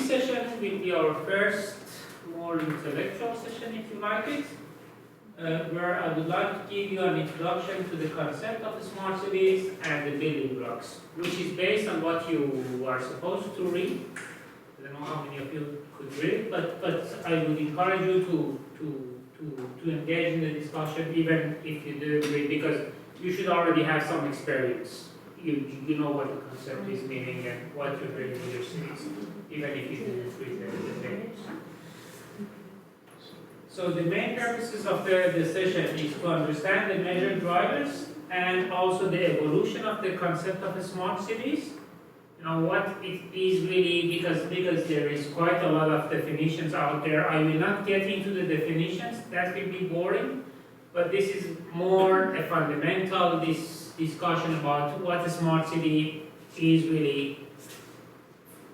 session will be our first more intellectual session, if you like it, where I would like to give you an introduction to the concept of the smart cities and the building blocks, which is based on what you are supposed to read. I don't know how many of you could read, but I would encourage you to engage in the discussion, even if you didn't read, because you should already have some experience. You know what the concept is meaning and what you're doing in your cities, even if you didn't read the papers. So the main purposes of the session is to understand the major drivers and also the evolution of the concept of the smart cities. You know what it is really, because there is quite a lot of definitions out there. I will not get into the definitions, that will be boring, but this is more a fundamental discussion about what a smart city is really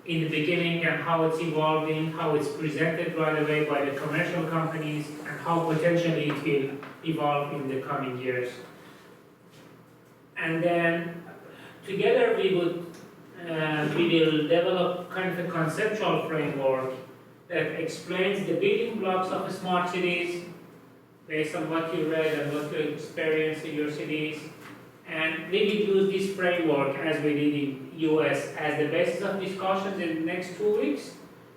in the beginning and how it's evolving, how it's presented right away by the commercial companies, and how potentially it will evolve in the coming years. And then together we will develop kind of a conceptual framework that explains the building blocks of smart cities based on what you read and what you experience in your cities, and really use this framework as we did in US as the basis of discussions in the next 2 weeks.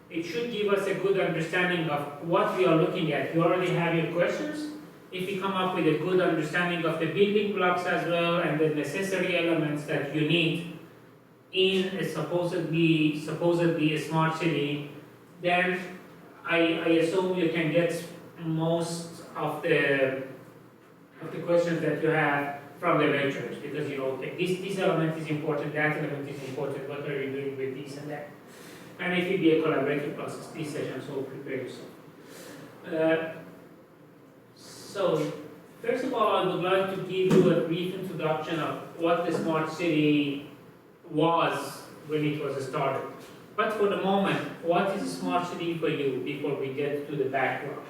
It should give us a good understanding of what we are looking at. You already have your questions. If you come up with a good understanding of the building blocks as well and the necessary elements that you need in a supposedly a smart city, then I assume you can get most of the questions that you have from the lectures, because you know, okay, this element is important, that element is important, what are you doing with this and that? And it will be a collaborative process, this session, so prepare yourself. So, first of all, I would like to give you a brief introduction of what the smart city was when it was started. But for the moment, what is a smart city for you before we get to the background?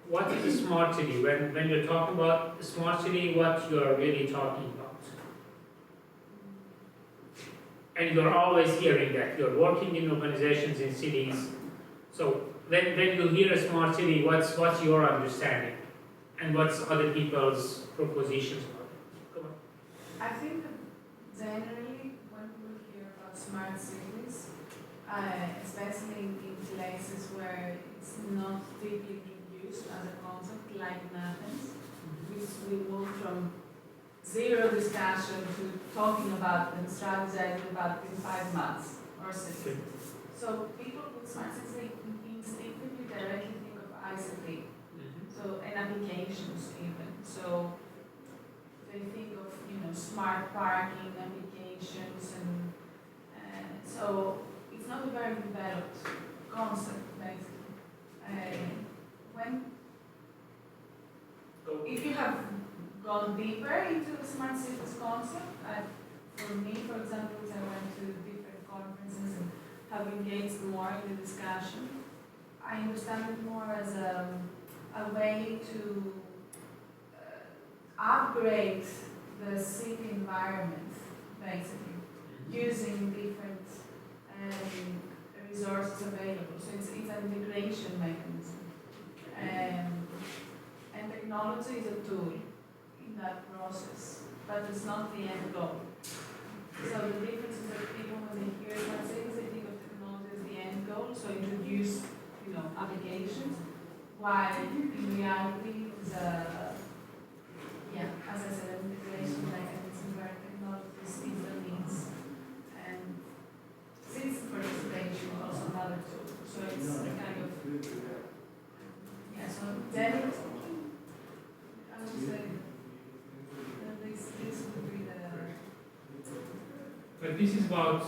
What is a smart city? When you're talking about a smart city, what you are really talking about? And you're always hearing that. You're working in organizations in cities. So when you hear a smart city, what's your understanding? And what's other people's propositions about it? Come on. I think that generally when we hear about smart cities, especially in places where it's not deeply as a concept, like in Athens, which we moved from zero discussion to talking about and strategizing about in 5 months or 6. So people with smart cities, they instinctively directly think of ICT, so and applications even. So they think of smart parking applications, and so it's not a very developed concept basically. If you have gone deeper into the smart cities concept, for me, for example, I went to different conferences and have engaged more in the discussion, I understand it more as a way to upgrade the city environment, basically, using different resources available. So it's an integration mechanism. And technology is a tool in that process, but it's not the end goal. So the difference is that people, when they hear smart cities, they think of technology as the end goal, so introduce applications, while in reality it's as I said, an integration mechanism where technology sees the needs and citizen participation is also another tool. So it's a kind of so then I would say that this would be the. But this is about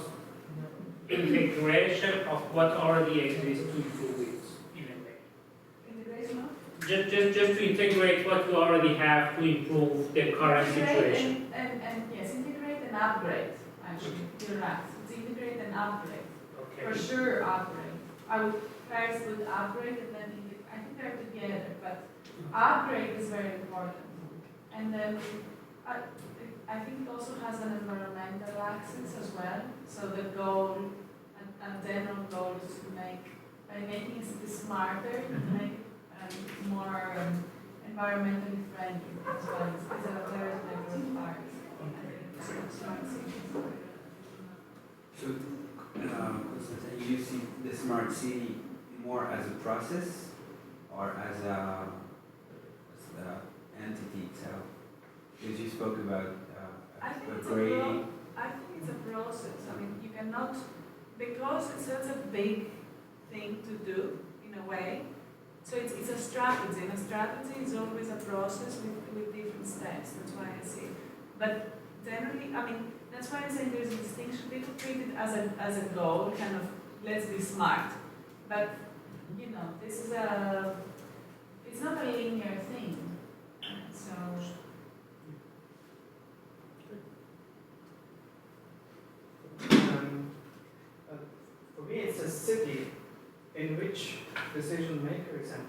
integration of what already exists to improve it in a way. Integration of? Just to integrate what you already have to improve the current situation. And yes, integrate and upgrade, actually. You're right. It's integrate and upgrade. Okay. For sure, upgrade. I would first put upgrade and then integrate. I think they're together, but upgrade is very important. And then I think it also has an environmental axis as well. So the goal and a general goal is to make, by making it smarter, make it more environmentally friendly. That's why it's a very different part. Smart cities. So, you see the smart city more as a process or as the entity itself? Because you spoke about I think upgrading. it's a process. I mean, you cannot, because it's such a big thing to do in a way. So it's a strategy, and a strategy is always a process with different steps. That's why I say. But generally, I mean, that's why I'm saying there's a distinction. People treat it as a goal, kind of let's be smart. But you know, this is it's not a linear thing. So. For me, it's a city in which decision makers and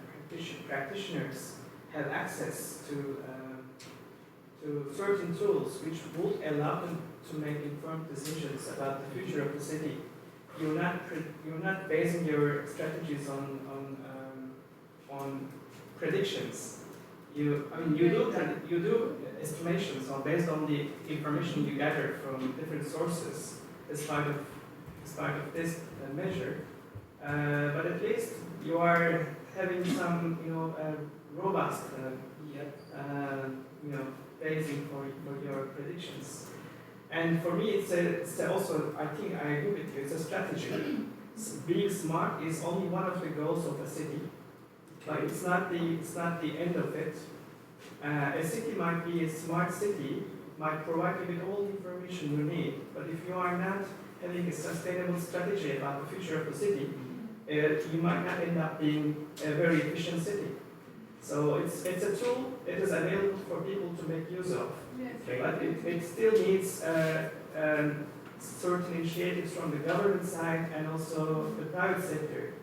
practitioners have access to certain tools which would allow them to make informed decisions about the future of the city. You're not basing your strategies on predictions. You do estimations based on the information you gather from different sources as part of this measure. But at least you are having some robust basing for your predictions. And for me, it's also, I think I agree with you, it's a strategy. Being smart is only one of the goals of a city, but it's not the end of it. A city might be a smart city, might provide you with all the information you need, but if you are not having a sustainable strategy about the future of the city, you might not end up being a very efficient city. So it's a tool, it is available for people to make use of, but it still needs certain initiatives from the government side and also the private sector.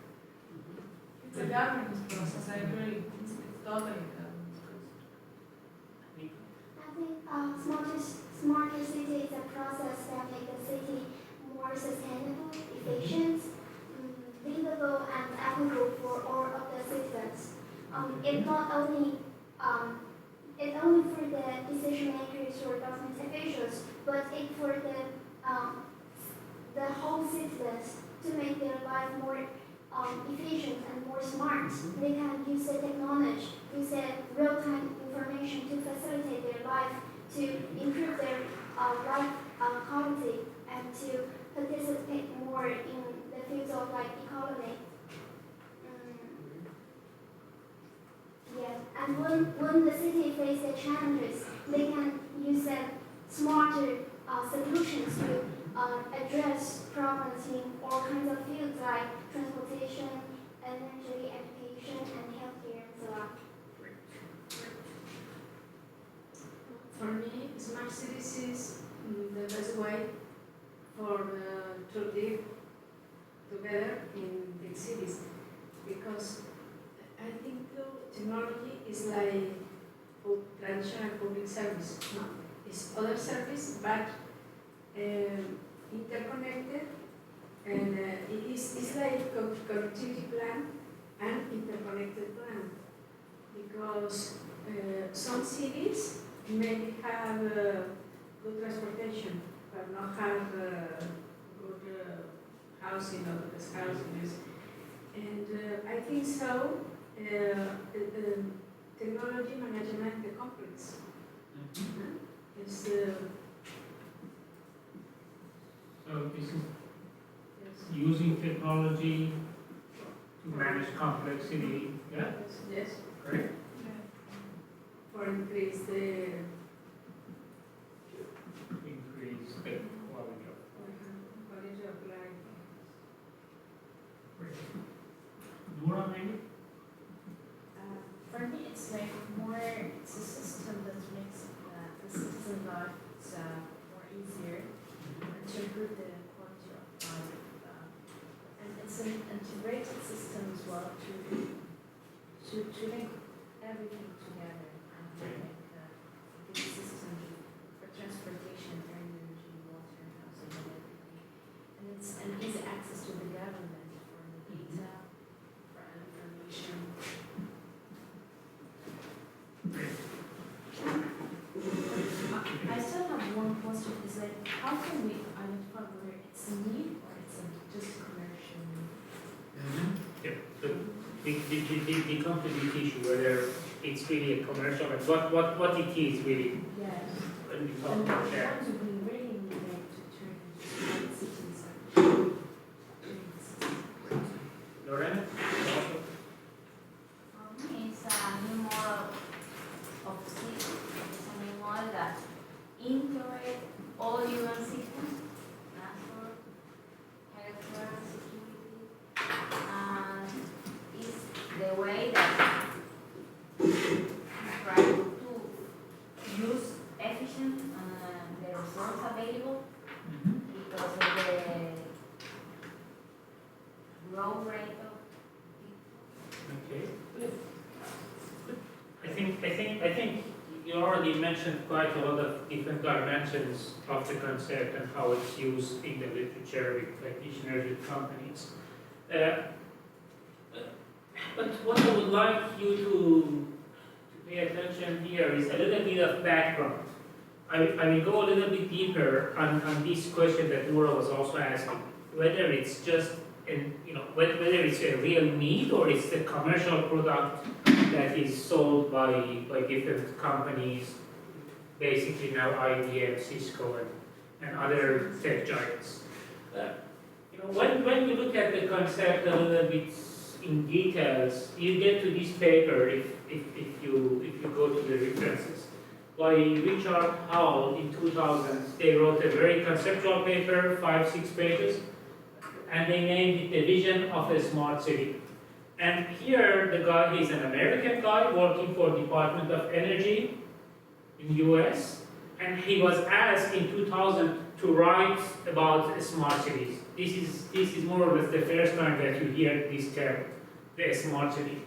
It's a governance process, I agree. It's totally a governance process. I think smarter city is a process that makes the city more sustainable, efficient, livable, and applicable for all of the citizens. It not only for the decision makers or government officials, but it for the whole citizens to make their life more efficient and more smart. They can use the technology, use the real-time information to facilitate their life, to improve their life quality, and to participate more in the fields of economy. And when the city faces the challenges, they can use smarter solutions to address problems in all kinds of fields like transportation, energy, education, and healthcare, and so on. For me, smart cities is the best way to live together in big cities, because I think technology is like traditional public service. No, it's other service, but interconnected, and it's like connectivity plan and interconnected plan, because some cities maybe have good transportation, but not have good housing or the best housing is. And I think so. Technology management the complex. It's So this is using technology to manage complexity, yeah? Yes. Correct. For increase the quality of quality of life. Nora, maybe? For me, it's it's a system that makes the citizen life more easier and to improve the quality of life. And it's an integrated system as well to link everything together and make the complete issue, whether it's really a commercial, and what it is really, Yes. when we talk And we about that. want to be really needed to turn into smart cities. Lorena? For me, it's a new model of city. It's a new model that integrates all human systems, transport, healthcare, security, and it's the way that we try to use efficient the resources available because of the growth rate of people. Okay. I think you already mentioned quite a lot of different dimensions of the concept and how it's used in the literature with practitioners, with companies. But what I would like you to pay attention here is a little bit of background. I will go a little bit deeper on this question that Nora was also asking, whether it's just whether it's a real need or it's a commercial product that is sold by different companies, basically now IBM, Cisco, and other tech giants. When you look at the concept a little bit in details, you get to this paper if you go to the references. By Richard Howell in 2000, they wrote a very conceptual paper, 5-6 pages, and they named it The Vision of a Smart City. And here the guy is an American guy working for Department of Energy in US, and he was asked in 2000 to write about smart cities. This is more or less the first time that you hear this term, the smart city.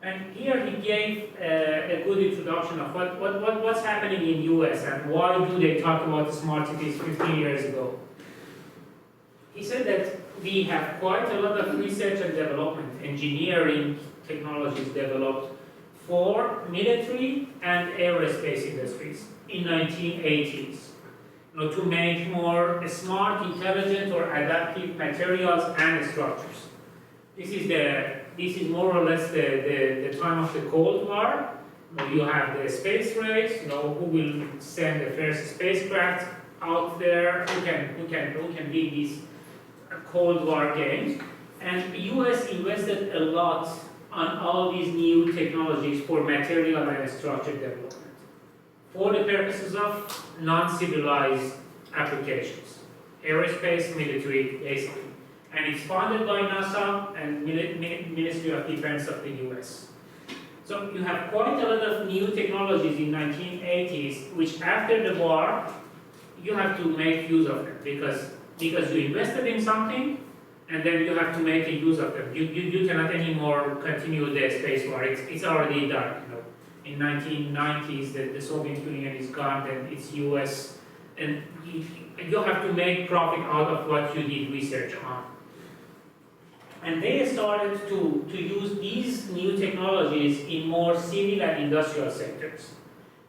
And here he gave a good introduction of what's happening in US and why do they talk about smart cities 15 years ago. He said that we have quite a lot of research and development, engineering technologies developed for military and aerospace industries in 1980s. To make more smart, intelligent, or adaptive materials and structures. This is more or less the time of the Cold War. You have the space race. Who will send the first spacecraft out there? Who can win these Cold War games? And the U.S. invested a lot on all these new technologies for material and structure development, for the purposes of non-civilized applications, aerospace, military, basically. And it's funded by NASA and Ministry of Defense of the US. So you have quite a lot of new technologies in 1980s, which after the war, you have to make use of them because you invested in something, and then you have to make a use of them. You cannot anymore continue the space war. It's already done. In 1990s, the Soviet Union is gone, and it's US, and you have to make profit out of what you did research on. And they started to use these new technologies in more civil and industrial sectors,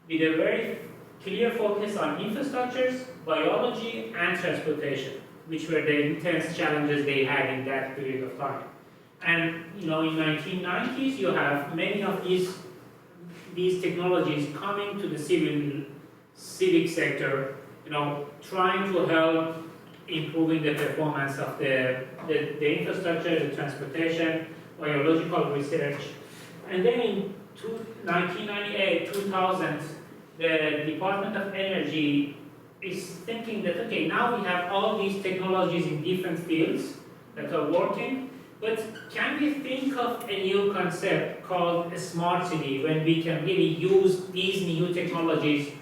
with a very clear focus on infrastructures, biology, and transportation, which were the intense challenges they had in that period of time. And in 1990s, you have many of these technologies coming to the civic sector, trying to help improving the performance of the infrastructure, the transportation, biological research. And then in 1998, 2000, the Department of Energy is thinking that, okay, now we have all these technologies in different fields that are working, but can we think of a new concept called a smart city when we can really use these new technologies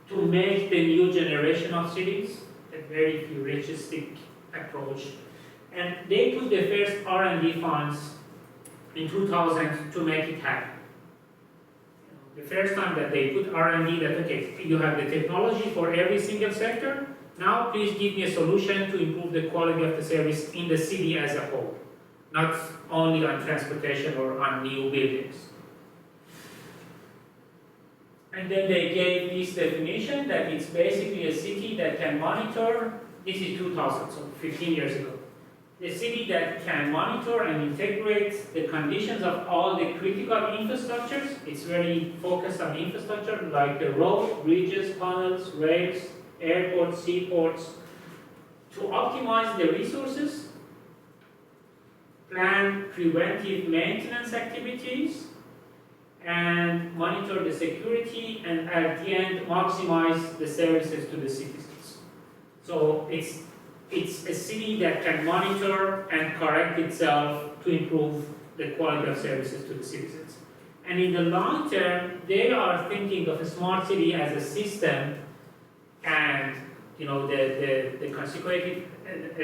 to make the new generation of cities? A very futuristic approach. And they put the first R&D funds in 2000 to make it happen. The first time that they put R&D that, okay, you have the technology for every single sector, now please give me a solution to improve the quality of the service in the city as a whole, not only on transportation or on new buildings. And then they gave this definition that it's basically a city that can monitor, this is 2000, so 15 years ago. the city that can monitor and integrate the conditions of all the critical infrastructures. It's very focused on infrastructure like the road, bridges, tunnels, rails, airports, seaports, to optimize the resources, plan preventive maintenance activities, and monitor the security, and at the end maximize the services to the citizens. So it's a city that can monitor and correct itself to improve the quality of services to the citizens. And in the long term, they are thinking of a smart city as a system, and the consecutive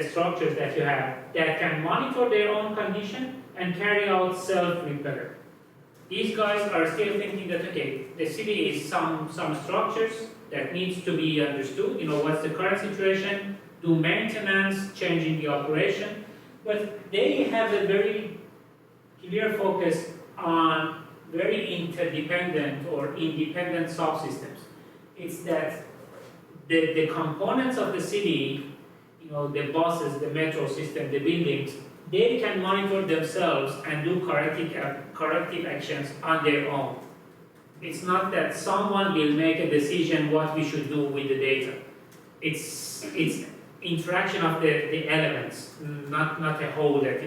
structures that you have that can monitor their own condition and carry out self-repair. These guys are still thinking that, okay, the city is some structures that needs to be understood, what's the current situation, do maintenance, changing the operation, but they have a very clear focus on very interdependent or independent subsystems. It's that the components of the city, the buses, the metro system, the buildings, they can monitor themselves and do corrective actions on their own. It's not that someone will make a decision what we should do with the data. It's interaction of the elements, not a whole that,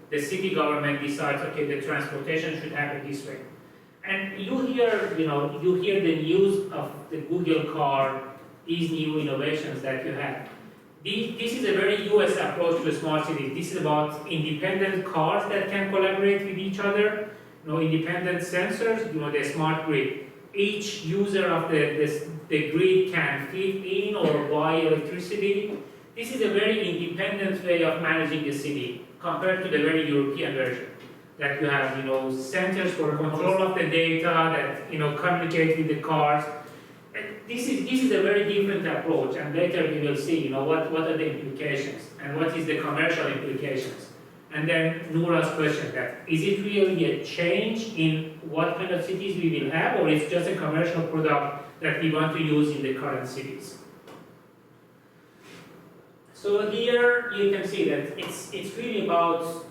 the city government decides, okay, the transportation should happen this way. And you hear the news of the Google car, these new innovations that you have. This is a very US approach to smart cities. This is about independent cars that can collaborate with each other, independent sensors, the smart grid. Each user of the grid can feed in or buy electricity. This is a very independent way of managing the city compared to the very European version. That you have, centers for control of the data that, communicate with the cars. This is a very different approach, and later we will see, what are the implications and what is the commercial implications. And then Noura's question that, is it really a change in what kind of cities we will have, or it's just a commercial product that we want to use in the current cities? So here you can see that it's really about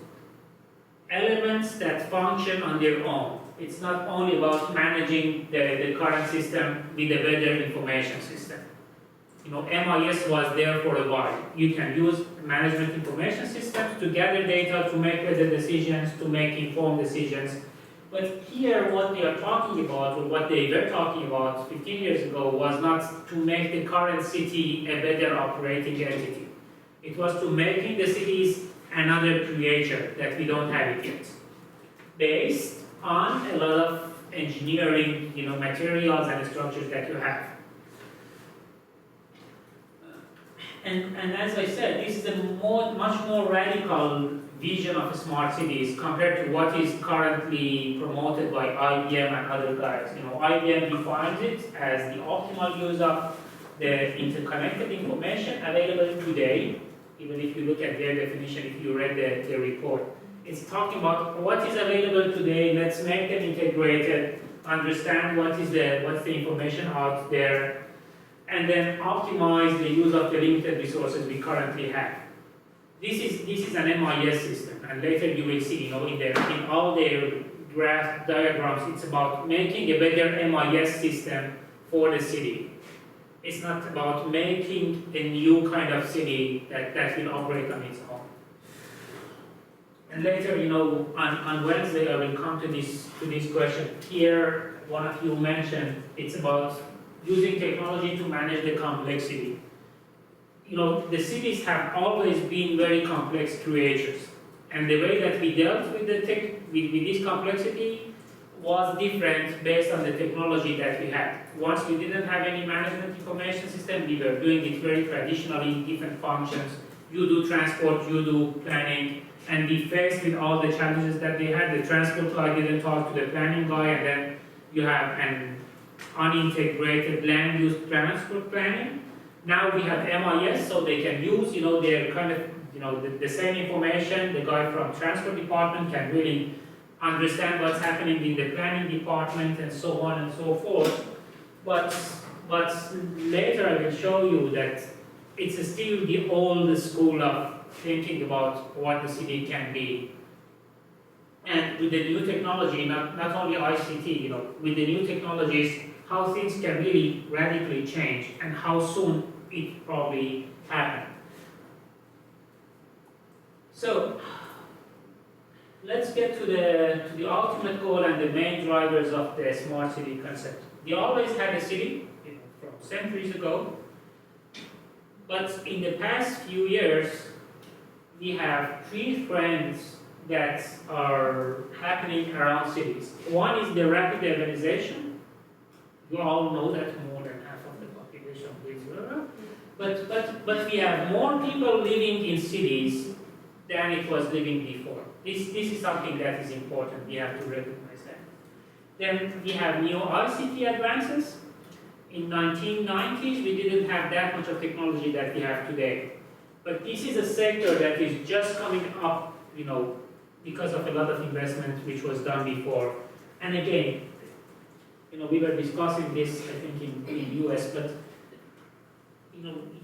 elements that function on their own. It's not only about managing the current system with a better information system. MIS was there for a while. You can use management information systems to gather data, to make better decisions, to make informed decisions. But here what they are talking about, or what they were talking about 15 years ago, was not to make the current city a better operating entity. It was to making the cities another creature that we don't have it yet, based on a lot of engineering, materials and structures that you have. And as I said, this is a much more radical vision of smart cities compared to what is currently promoted by IBM and other guys. IBM defines it as the optimal use of the interconnected information available today. Even if you look at their definition, if you read the report, it's talking about what is available today. Let's make them integrated, understand what's the information out there, and then optimize the use of the limited resources we currently have. This is an MIS system, and later you will see, in all their graph diagrams, it's about making a better MIS system for the city. It's not about making a new kind of city that will operate on its own. And later, on Wednesday, I will come to this question. Here, one of you mentioned it's about using technology to manage the complexity. The cities have always been very complex creatures, and the way that we dealt with with this complexity was different based on the technology that we had. Once we didn't have any management information system, we were doing it very traditionally, different functions. You do transport, you do planning, and we faced with all the challenges that they had. The transport guy didn't talk to the planning guy, and then you have an unintegrated land use transport planning. Now we have MIS, so they can use, their kind of, the same information. The guy from transport department can really understand what's happening in the planning department, and so on and so forth. But later I will show you that it's still the old school of thinking about what the city can be. And with the new technology, not only ICT, with the new technologies, how things can really radically change and how soon it probably happen. So let's get to the ultimate goal and the main drivers of the smart city concept. We always had a city, from centuries ago, but in the past few years, we have three trends that are happening around cities. One is the rapid urbanization. You all know that more than half of the population lives there. But we have more people living in cities than it was living before. This is something that is important. We have to recognize that. Then we have new ICT advances. In 1990s, we didn't have that much of technology that we have today. But this is a sector that is just coming up, because of a lot of investment which was done before. And again, we were discussing this, I think, in US, but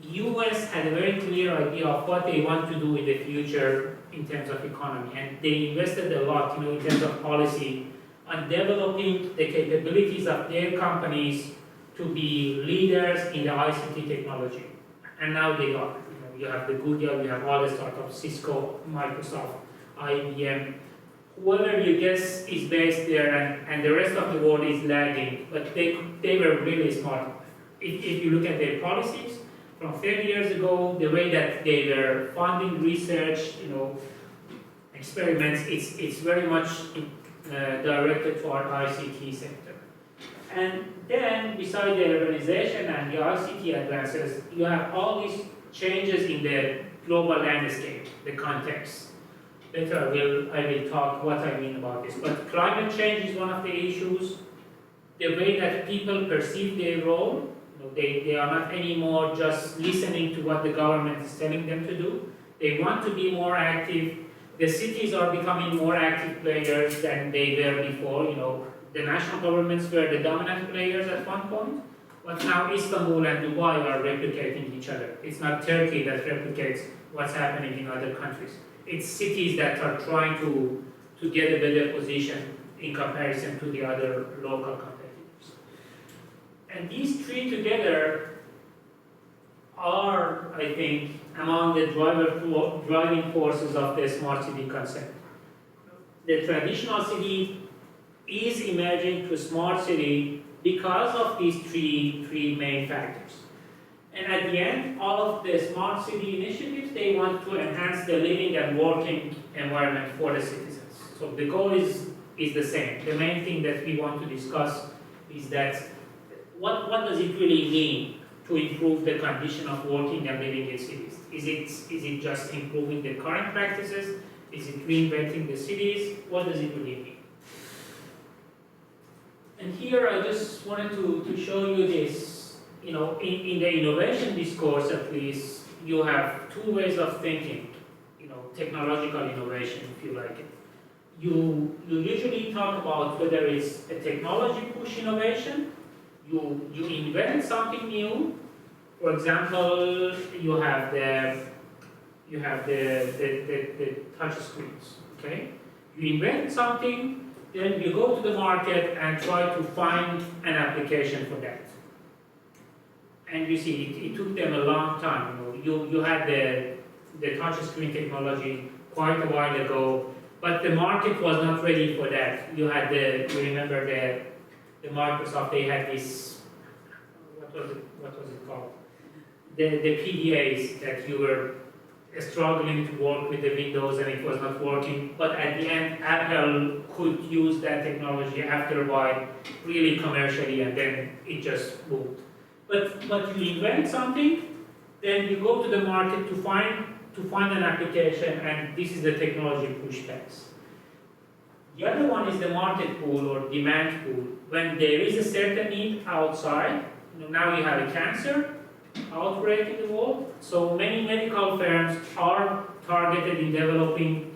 US had a very clear idea of what they want to do in the future in terms of economy, and they invested a lot, in terms of policy, on developing the capabilities of their companies to be leaders in the ICT technology. And now they are. You have the Google, you have all the startups, Cisco, Microsoft, IBM, whoever you guess is based there, and the rest of the world is lagging, but they were really smart. If you look at their policies from 30 years ago, the way that they were funding research, experiments, it's very much directed toward ICT sector. And then, besides the urbanization and the ICT advances, you have all these changes in the global landscape, the context. Later I will talk what I mean about this. But climate change is one of the issues. The way that people perceive their role, they are not anymore just listening to what the government is telling them to do. They want to be more active. The cities are becoming more active players than they were before. The national governments were the dominant players at one point, but now Istanbul and Dubai are replicating each other. It's not Turkey that replicates what's happening in other countries. It's cities that are trying to get a better position in comparison to the other local competitors. And these three together are, I think, among the driving forces of the smart city concept. The traditional city is emerging to smart city because of these three main factors. And at the end, all of the smart city initiatives, they want to enhance the living and working environment for the citizens. So the goal is the same. The main thing that we want to discuss is that what does it really mean to improve the condition of working and living in cities? Is it just improving the current practices? Is it reinventing the cities? What does it really mean? And here I just wanted to show you this. In the innovation discourse at least, you have two ways of thinking, technological innovation, if you like it. You usually talk about whether it's a technology push innovation, you invent something new. For example, you have the touch screens, okay? You invent something, then you go to the market and try to find an application for that. And you see, it took them a long time. You had the touch screen technology quite a while ago, but the market was not ready for that. You remember the Microsoft, they had this, what was it called? The PDAs that you were struggling to work with the Windows and it was not working, but at the end, Apple could use that technology after a while, really commercially, and then it just moved. But you invent something, then you go to the market to find an application, and this is the technology push phase. The other one is the market pool or demand pool. When there is a certain need outside, now you have a cancer outbreak in the world, so many medical firms are targeted in developing,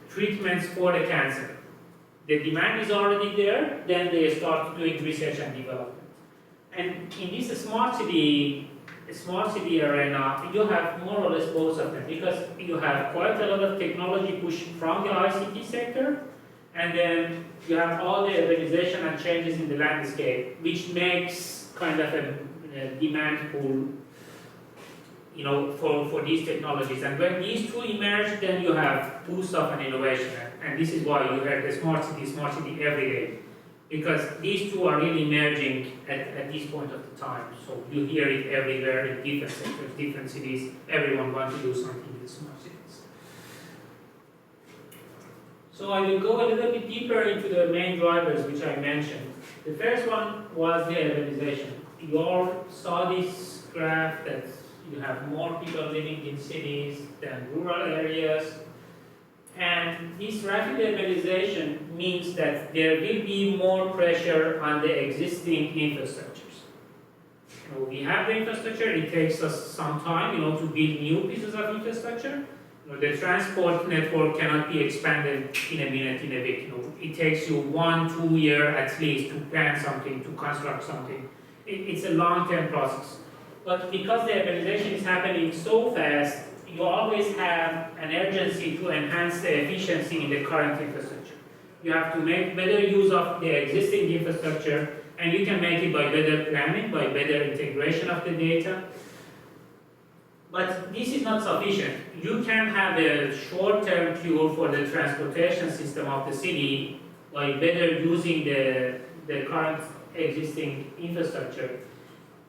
treatments for the cancer. The demand is already there, then they start doing research and development. And in this smart city smart city arena, you have more or less both of them, because you have quite a lot of technology push from the ICT sector, and then you have all the urbanization and changes in the landscape, which makes kind of a demand pool, for these technologies. And when these two emerge, then you have boost of an innovation. And this is why you hear the smart city every day. Because these two are really emerging at this point of the time. So you hear it everywhere in different sectors, different cities. Everyone wants to do something with smart cities. So I will go a little bit deeper into the main drivers which I mentioned. The first one was the urbanization. You all saw this graph that you have more people living in cities than rural areas. And this rapid urbanization means that there will be more pressure on the existing infrastructures. We have the infrastructure, it takes us some time, to build new pieces of infrastructure. The transport network cannot be expanded in a minute, in a week. It takes you 1-2 years at least to plan something, to construct something. It's a long-term process. But because the urbanization is happening so fast, you always have an urgency to enhance the efficiency in the current infrastructure. You have to make better use of the existing infrastructure, and you can make it by better planning, by better integration of the data. But this is not sufficient. You can have a short-term cure for the transportation system of the city by better using the current existing infrastructure.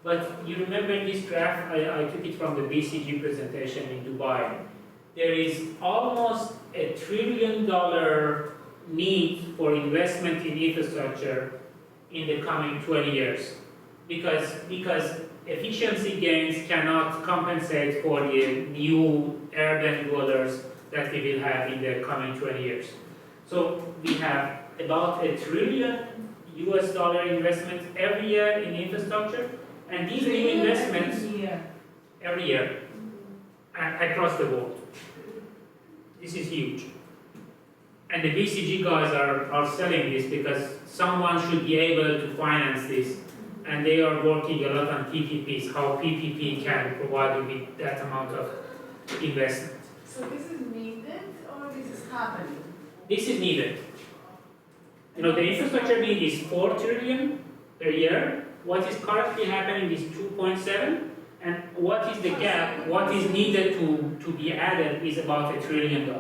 But you remember this graph, I took it from the BCG presentation in Dubai. There is almost $1 trillion need for investment in infrastructure in the coming 20 years. Because efficiency gains cannot compensate for the new urban dwellers that we will have in the coming 20 years. So we have about $1 trillion investment every year in infrastructure. And these new investments every year across the world. This is huge. And the BCG guys are selling this because someone should be able to finance this. And they are working a lot on PPPs, how PPP can provide you with that amount of investment. So this is needed or this is happening? This is needed. The infrastructure need is 4 trillion per year. What is currently happening is 2.7, and what is the gap, what is needed to be added is about $1 trillion.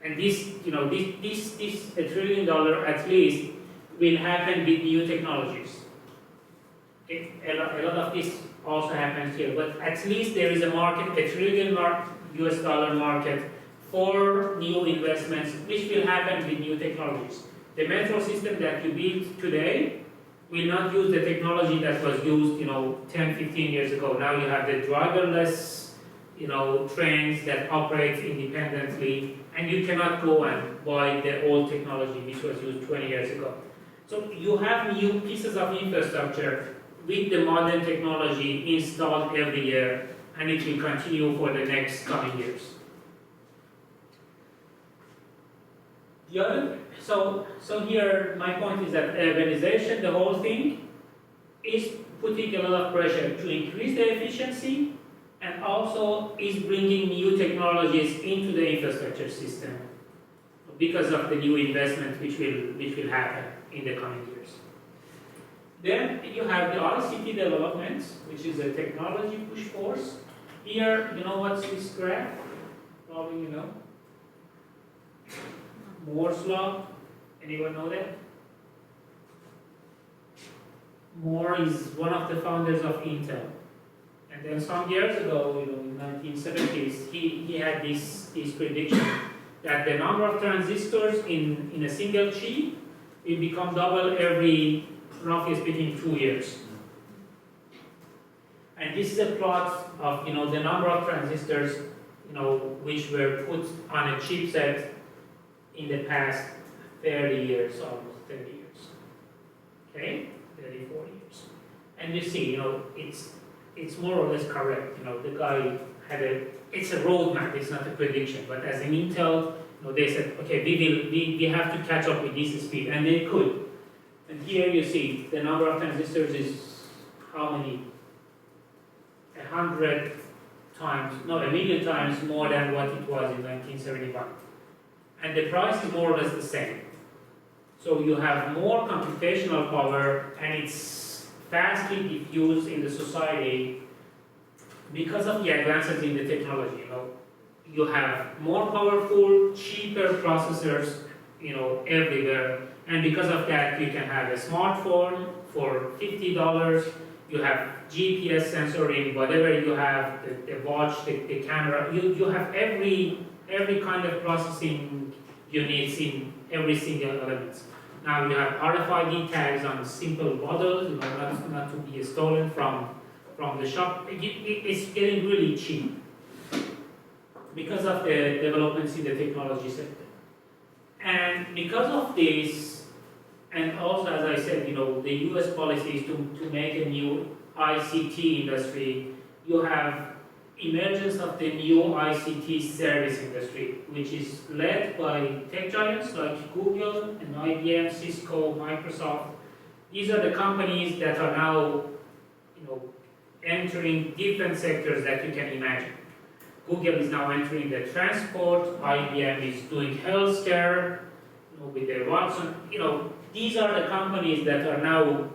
And this $1 trillion at least will happen with new technologies. Okay? A lot of this also happens here, but at least there is a market, $1 trillion market for new investments, which will happen with new technologies. The metro system that you build today will not use the technology that was used, 10-15 years ago. Now you have the driverless, trains that operate independently, and you cannot go and buy the old technology which was used 20 years ago. So you have new pieces of infrastructure with the modern technology installed every year, and it will continue for the next coming years. So here my point is that urbanization, the whole thing, is putting a lot of pressure to increase the efficiency, and also is bringing new technologies into the infrastructure system because of the new investment which will happen in the coming years. Then you have the ICT development, which is a technology push force. Here, what's this graph? Probably you know. Moore's law. Anyone know that? Moore is one of the founders of Intel. And then some years ago, in the 1970s, he had this prediction that the number of transistors in a single chip will become double every, roughly speaking, 2 years. And this is a plot of the number of transistors which were put on a chipset in the past 30 years, almost 30 years. Okay, 30, 40 years. And you see, it's more or less correct. The guy had it's a roadmap, it's not a prediction. But as an Intel, they said, okay, we have to catch up with this speed, and they could. And here you see the number of transistors is how many? 100 times, no, 1 million times more than what it was in 1971. And the price is more or less the same. So you have more computational power, and it's fastly diffused in the society because of the advances in the technology. You have more powerful, cheaper processors, everywhere. And because of that, you can have a smartphone for $50. You have GPS sensor in whatever you have, the watch, the camera. You have every kind of processing units in every single element. Now you have RFID tags on simple bottles, not to be stolen from the shop. It's getting really cheap because of the developments in the technology sector. And because of this, and also as I said, the US policy is to make a new ICT industry. You have emergence of the new ICT service industry, which is led by tech giants like Google and IBM, Cisco, Microsoft. These are the companies that are now, entering different sectors that you can imagine. Google is now entering the transport, IBM is doing healthcare, with their Watson. These are the companies that are now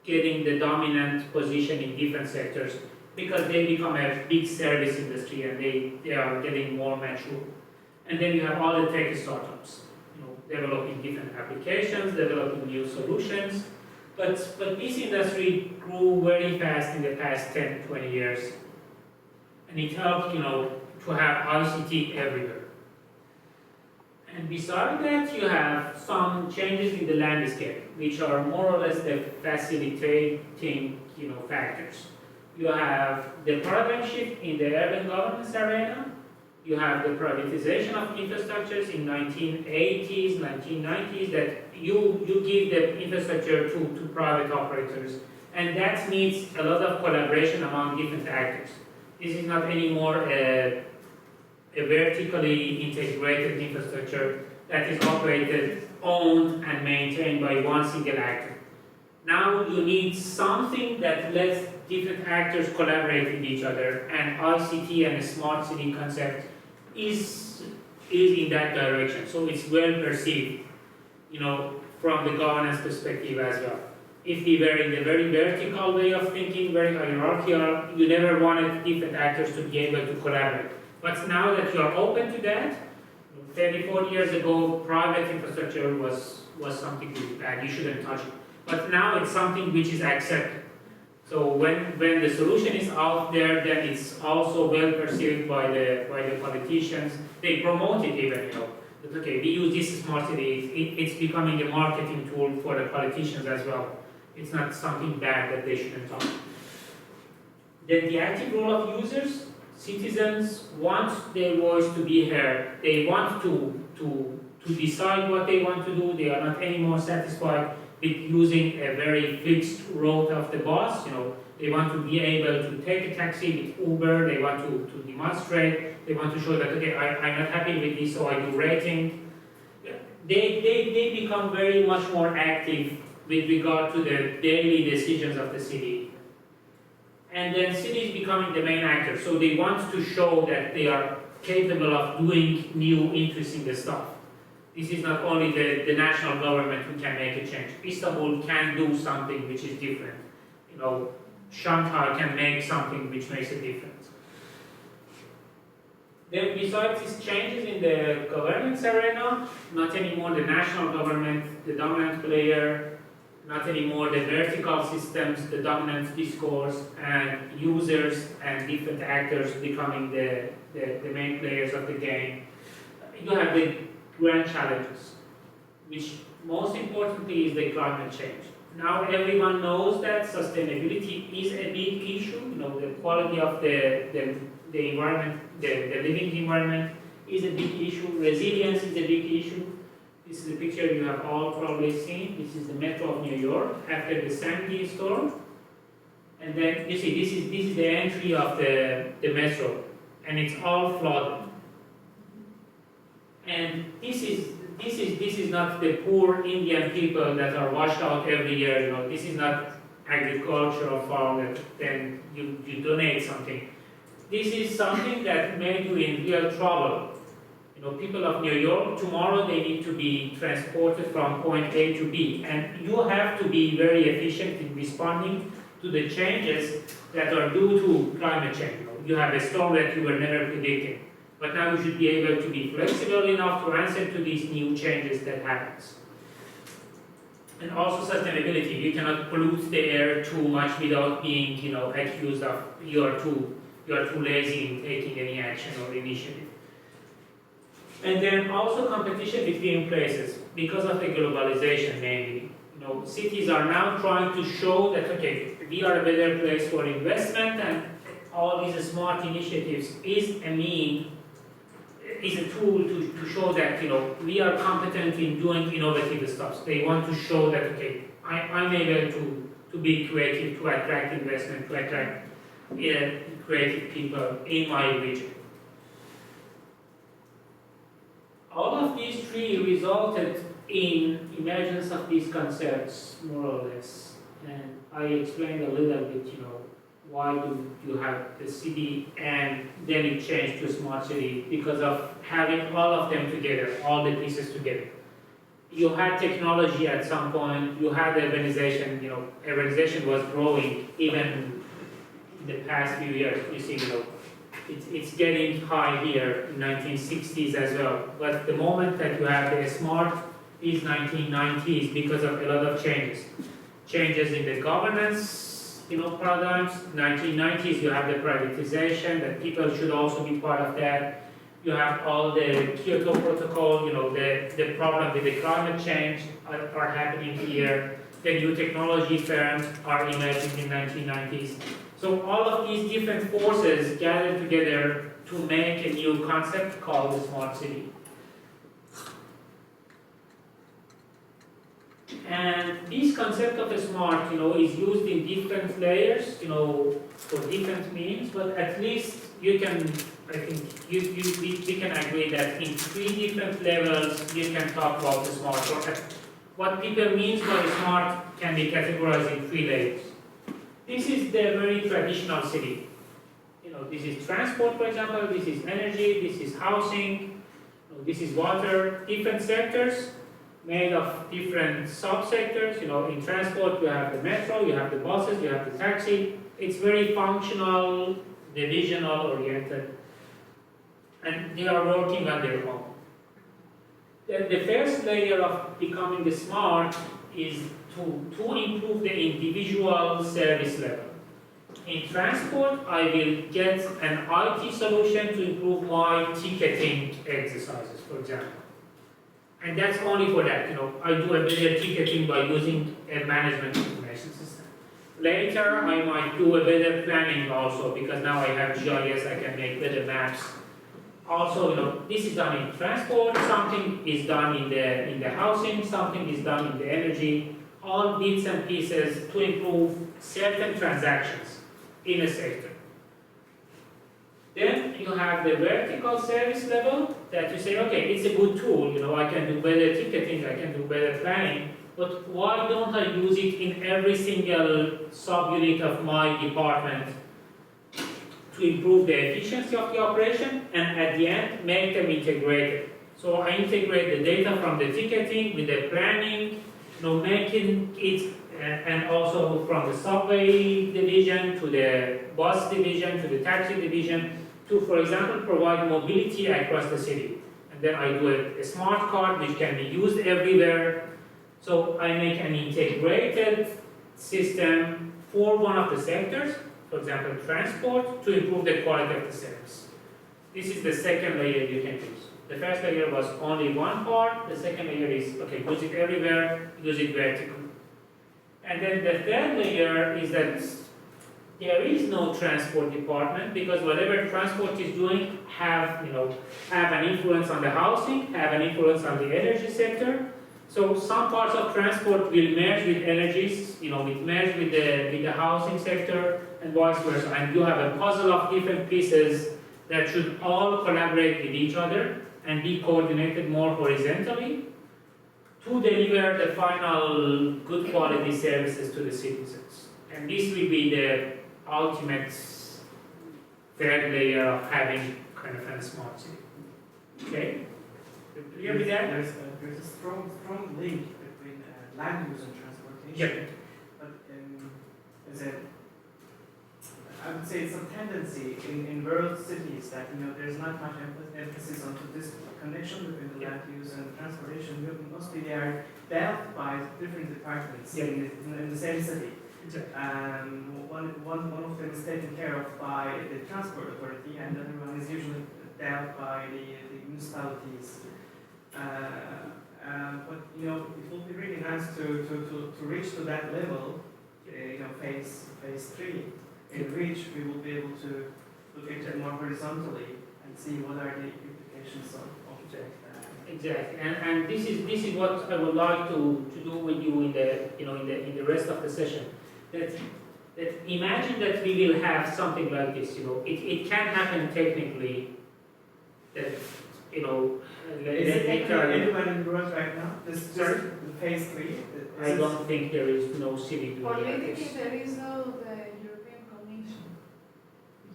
getting the dominant position in different sectors because they become a big service industry and they are getting more mature. And then you have all the tech startups, developing different applications, developing new solutions. But this industry grew very fast in the past 10, 20 years. And it helped, to have ICT everywhere. And beside that, you have some changes in the landscape, which are more or less the facilitating, factors. You have the paradigm shift in the urban governance arena. You have the privatization of infrastructures in 1980s, 1990s, that you give the infrastructure to private operators. And that needs a lot of collaboration among different actors. This is not anymore a vertically integrated infrastructure that is operated, owned, and maintained by one single actor. Now you need something that lets different actors collaborate with each other, and ICT and a smart city concept is in that direction. So it's well perceived, from the governance perspective as well. If we were in the very vertical way of thinking, very hierarchical, you never wanted different actors to be able to collaborate. But now that you are open to that, 30, 40 years ago, private infrastructure was something bad, you shouldn't touch it. But now it's something which is accepted. So when the solution is out there, then it's also well perceived by the politicians. They promote it even, that okay, we use this smart city. It's becoming a marketing tool for the politicians as well. It's not something bad that they shouldn't touch. Then the active role of users. Citizens want their voice to be heard. They want to decide what they want to do. They are not anymore satisfied with using a very fixed route of the bus. They want to be able to take a taxi with Uber. They want to demonstrate. They want to show that, okay, I'm not happy with this, so I do rating. They become very much more active with regard to the daily decisions of the city. And then cities becoming the main actor. So they want to show that they are capable of doing new, interesting stuff. This is not only the national government who can make a change. Istanbul can do something which is different. Shanghai can make something which makes a difference. Then besides these changes in the governance arena, not anymore the national government, the dominant player, not anymore the vertical systems, the dominant discourse, and users and different actors becoming the main players of the game. You have the grand challenges, which most importantly is the climate change. Now everyone knows that sustainability is a big issue. The quality of the environment, the living environment is a big issue. Resilience is a big issue. This is a picture you have all probably seen. This is the metro of New York after the Sandy storm. And then you see this is the entry of the metro, and it's all flooded. And this is not the poor Indian people that are washed out every year. This is not agricultural farm, then you donate something. This is something that made you in real trouble. You know, people of New York, tomorrow they need to be transported from point A to B, and you have to be very efficient in responding to the changes that are due to climate change. You have a storm that you were never predicting, but now you should be able to be flexible enough to answer to these new changes that happens. And also sustainability. You cannot pollute the air too much without being, accused of you are too lazy in taking any action or initiative. And then also competition between places because of the globalization mainly. Cities are now trying to show that okay, we are a better place for investment, and all these smart initiatives is a tool to show that we are competent in doing innovative stuff. They want to show that okay, I'm able to be creative, to attract investment, to attract creative people in my region. All of these three resulted in emergence of these concepts, more or less. And I explained a little bit, why do you have the city, and then it changed to smart city because of having all of them together, all the pieces together. You had technology at some point, you had urbanization, urbanization was growing even in the past few years. You see, it's getting high here in 1960s as well. But the moment that you have the smart is 1990s because of a lot of changes. Changes in the governance, paradigms. 1990s you have the privatization, that people should also be part of that. You have all the Kyoto Protocol, the problem with the climate change are happening here. The new technology firms are emerging in 1990s. So all of these different forces gathered together to make a new concept called the smart city. And this concept of a smart, is used in different layers, for different means, but at least you can, I think, we can agree that in three different levels you can talk about the smart. What people means by smart can be categorized in three layers. This is the very traditional city. This is transport, for example, this is energy, this is housing, this is water, different sectors made of different subsectors. In transport you have the metro, you have the buses, you have the taxi. It's very functional, divisional oriented, and they are working on their own. The first layer of becoming the smart is to improve the individual service level. In transport, I will get an IT solution to improve my ticketing exercises, for example. And that's only for that, I do a better ticketing by using a management information system. Later, I might do a better planning also, because now I have GIS, I can make better maps. Also, this is done in transport, something is done in the housing, something is done in the energy, all bits and pieces to improve certain transactions in a sector. Then you have the vertical service level that you say, okay, it's a good tool, I can do better ticketing, I can do better planning, but why don't I use it in every single subunit of my department to improve the efficiency of the operation, and at the end, make them integrated. So I integrate the data from the ticketing with the planning, making it, and also from the subway division to the bus division to the taxi division, to, for example, provide mobility across the city. And then I do a smart card which can be used everywhere. So I make an integrated system for one of the sectors, for example, transport, to improve the quality of the service. This is the second layer you can use. The first layer was only one part. The second layer is, okay, use it everywhere, use it vertically. And then the third layer is that there is no transport department, because whatever transport is doing have an influence on the housing, have an influence on the energy sector. So some parts of transport will merge with energies, will merge with the housing sector, and vice versa. And you have a puzzle of different pieces that should all collaborate with each other and be coordinated more horizontally to deliver the final good quality services to the citizens. And this will be the ultimate third layer of having kind of a smart city. Okay? You clear with that? There's a strong link between land use and transportation. Yeah. But as a, I would say it's a tendency in world cities that there's not much emphasis on this connection between the land use and transportation. Mostly they are dealt by different departments in the same city. Exactly. One of them is taken care of by the transport authority, and the other one is usually dealt by the municipalities. But it will be really nice to reach to that level. Phase 3. In which we will be able to look at it more horizontally and see what are the implications of Exactly, and this is what I would like to do with you in the rest of the session. That imagine that we will have something like this. It can happen technically. That Is it technically anywhere in the world right now? The phase 3. I don't think there is no city doing Politically, this. there is no the European Commission.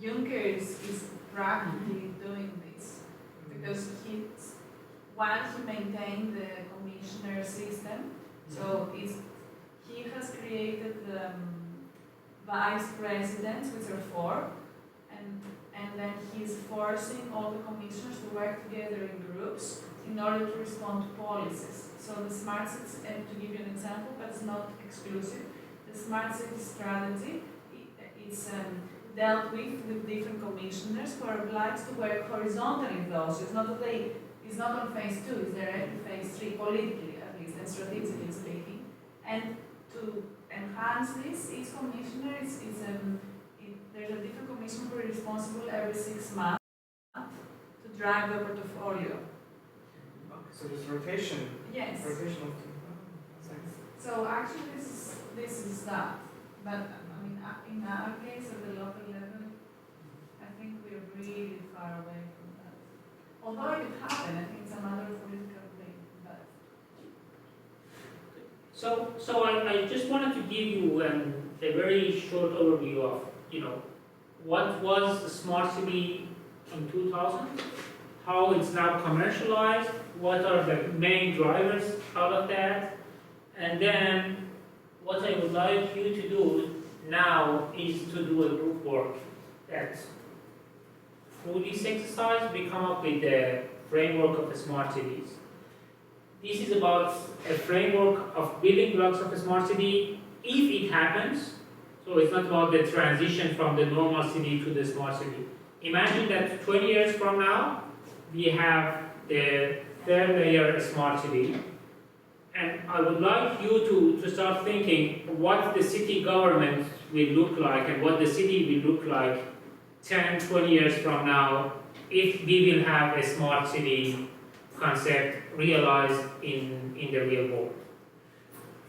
Juncker is practically doing this because he wants to maintain the commissioner system. So he has created vice presidents, which are 4, and then he's forcing all the commissioners to work together in groups in order to respond to policies. So the smart cities, and to give you an example, but it's not exclusive, the smart city strategy is dealt with different commissioners who are obliged to work horizontally in those. It's not that it's not on phase 2, it's directly phase 3, politically at least, and strategically speaking. And to enhance this, each commissioner there's a different commissioner who is responsible every 6 months to drive the portfolio. Okay, so there's rotation. Yes. Rotation of So actually this is that. But I mean, in our case at the local level, I think we're really far away from that. Although it could happen, I think it's another political thing. But So I just wanted to give you a very short overview of what was the smart city in 2000, how it's now commercialized, what are the main drivers out of that, and then what I would like you to do now is to do a group work that through this exercise we come up with the framework of the smart cities. This is about a framework of building blocks of a smart city if it happens. So it's not about the transition from the normal city to the smart city. Imagine that 20 years from now, we have the third layer smart city. And I would like you to start thinking what the city government will look like and what the city will look like 10, 20 years from now if we will have a smart city concept realized in the real world.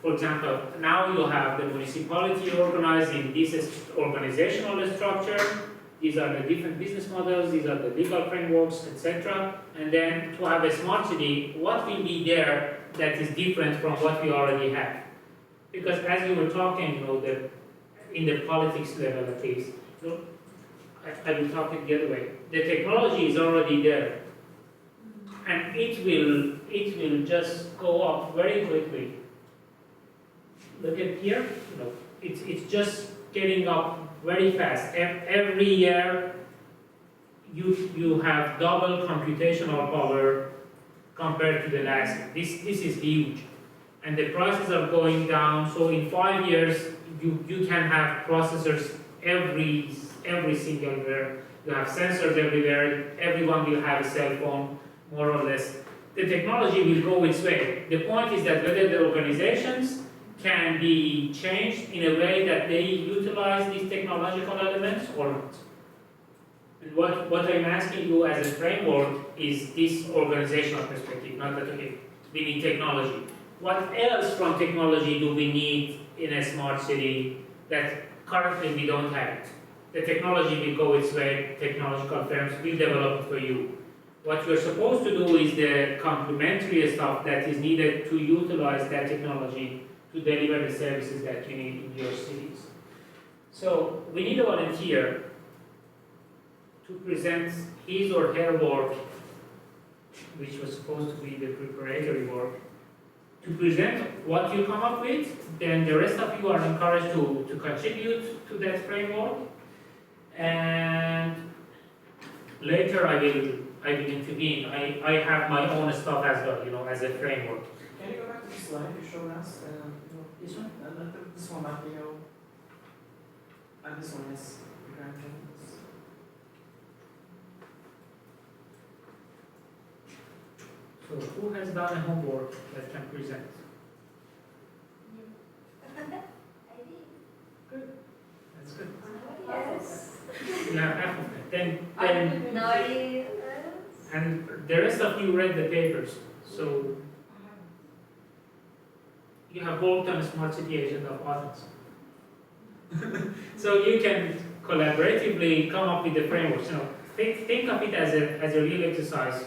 For example, now you have the municipality organized in this organizational structure. These are the different business models, these are the legal frameworks, etc. And then to have a smart city, what will be there that is different from what we already have? Because as you were talking, in the politics level at least, I will talk it the other way. The technology is already there, and it will just go up very quickly. Look at here, it's just getting up very fast. Every year, you have double computational power compared to the last year. This is huge, and the prices are going down. So in 5 years, you can have processors every single where. You have sensors everywhere. Everyone will have a cell phone, more or less. The technology will go its way. The point is that whether the organizations can be changed in a way that they utilize these technological elements or not. And what I'm asking you as a framework is this organizational perspective, not that, okay, we need technology. What else from technology do we need in a smart city that currently we don't have it? The technology will go its way, technological firms will develop it for you. What you're supposed to do is the complementary stuff that is needed to utilize that technology to deliver the services that you need in your cities. So we need a volunteer to present his or her work, which was supposed to be the preparatory work, to present what you come up with. Then the rest of you are encouraged to contribute to that framework. And later I will intervene. I have my own stuff as well, as a framework. Can you go back to the slide you showed us? This one? This one, not and this one is grandparents. So who has done a homework that can present? I did. That's good. Yes. You have half of it. Then Nobody. and the rest of you read the papers. So you have worked on a smart city agenda of Athens. So you can collaboratively come up with the frameworks. Think of it as a real exercise.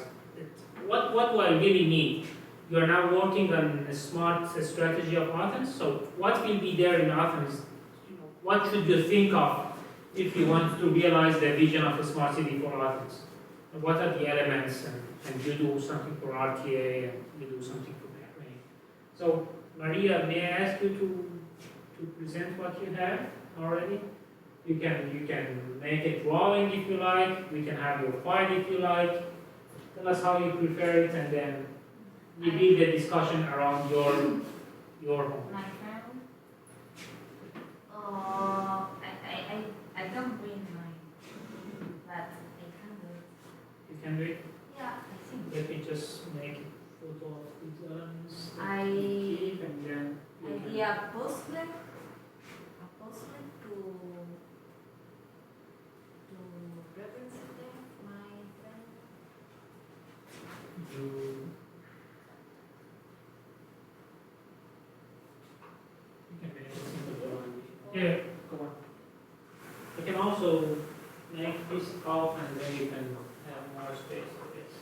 What do I really need? You are now working on a smart strategy of Athens. So what will be there in Athens? What should you think of if you want to realize the vision of a smart city for Athens? What are the elements? And you do something for RTA and you do something for Bahrain. So Maria, may I ask you to present what you have already? You can make a drawing if you like. We can have your file if you like. Tell us how you prefer it, and then we build a discussion around your home. My friend. I don't bring mine, but I can do it. You can do it. Yeah, I think. Let me just make a photo of these elements. that I- you keep, and then you can- Idea postlet to represent them, my friend. you can make a simple drawing. Yeah, go on. You can also make this off, and then you can have more space for this.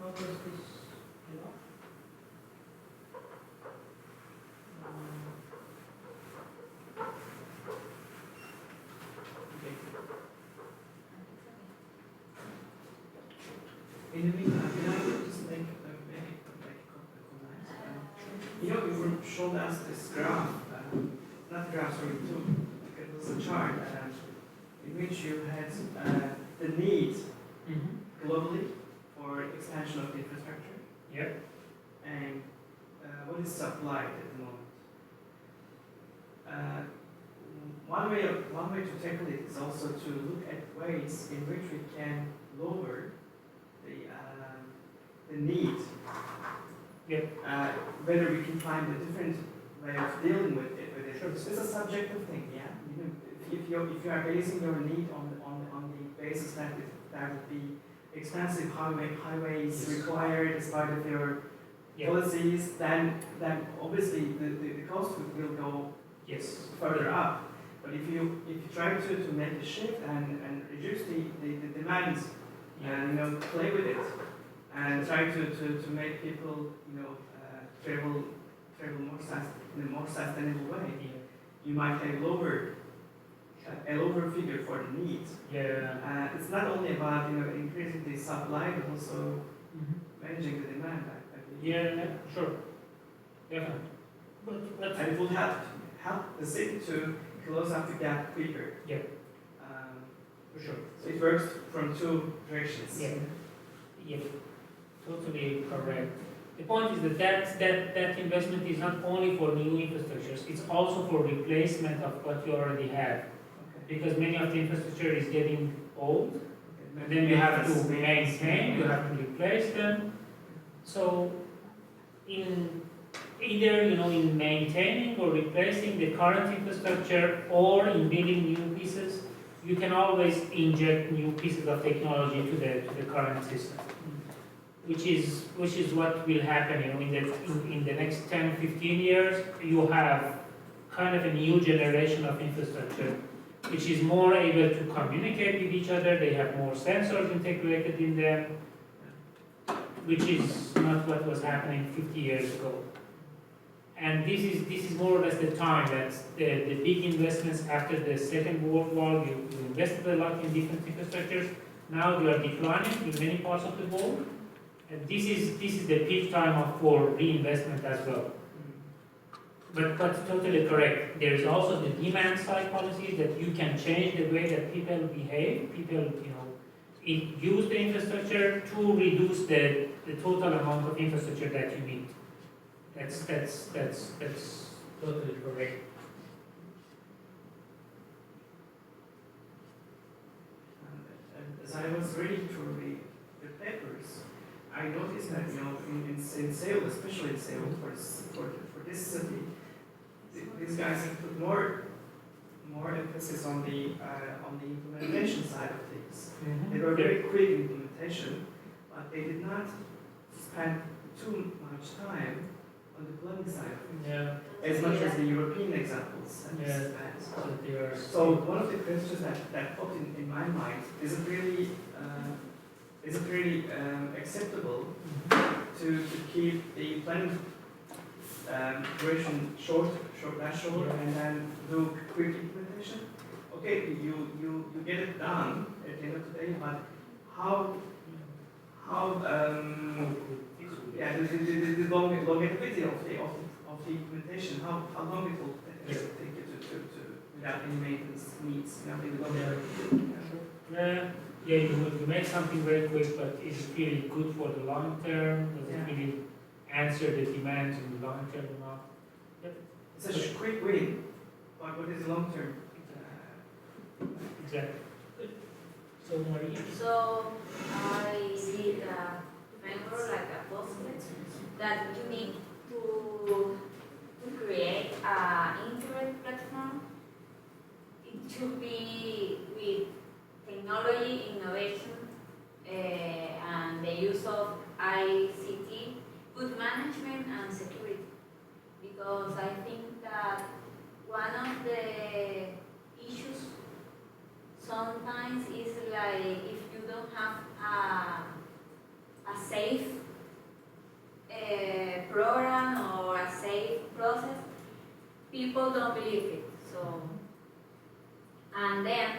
How does this, okay. In the meantime, can I just make a comment? You showed us this graph, not graph, sorry, it was a chart in which you had the need globally for expansion of the infrastructure Yep. and what is supplied at the moment. One way to tackle it is also to look at ways in which we can lower the need. Yep. Whether we can find a different way of dealing with it. It's a subjective thing, yeah. If you are basing your need on the basis that that would be expensive highways required as part of your policies, then obviously the cost will go further up. But if you try to make a shift and reduce the demands and play with it and try to make people travel in a more sustainable way, you might have a lower figure for the needs. Yeah. It's not only about increasing the supply, but also managing the demand. I believe. Yeah, sure. Definitely. But And it will help the city to close up the gap quicker. Yeah. For sure. So it works from two directions. Yeah, totally correct. The point is that investment is not only for new infrastructures, it's also for replacement of what you already have. Because many of the infrastructure is getting old, and then you have to maintain, you have to replace them. So in either in maintaining or replacing the current infrastructure or in building new pieces, you can always inject new pieces of technology to the current system, which is what will happen. In the next 10, 15 years, you have kind of a new generation of infrastructure, which is more able to communicate with each other. They have more sensors integrated in them, which is not what was happening 50 years ago. And this is more or less the time that the big investments after the Second World War, you invested a lot in different infrastructures. Now they are declining in many parts of the world. And this is the peak time for reinvestment as well. But totally correct. There is also the demand side policies that you can change the way that people behave. People, use the infrastructure to reduce the total amount of infrastructure that you need. That's totally correct. And as I was reading through the papers, I noticed that in Seoul, especially in Seoul, for this city, these guys have put more emphasis on the implementation side of things. They were very quick in implementation, but they did not spend too much time on the planning side of things, Yeah. as much as the European examples. So one of the questions that popped in my mind is it really acceptable to keep the planning duration short, and then do quick implementation? Okay, you get it done at the end of the day, but how the longevity of the implementation, how long it will take you to without any maintenance needs, You make something very quick, but is it really good for the long term? Does it really answer the demands in the long term or not? It's a quick win, but what is the long term? Exactly. So Maria? So I see the framework like a postlet that you need to create an internet platform. It should be with technology, innovation, and the use of ICT, good management and security. Because I think that one of the issues sometimes is like if you don't have a safe program or a safe process, people don't believe it. So, and then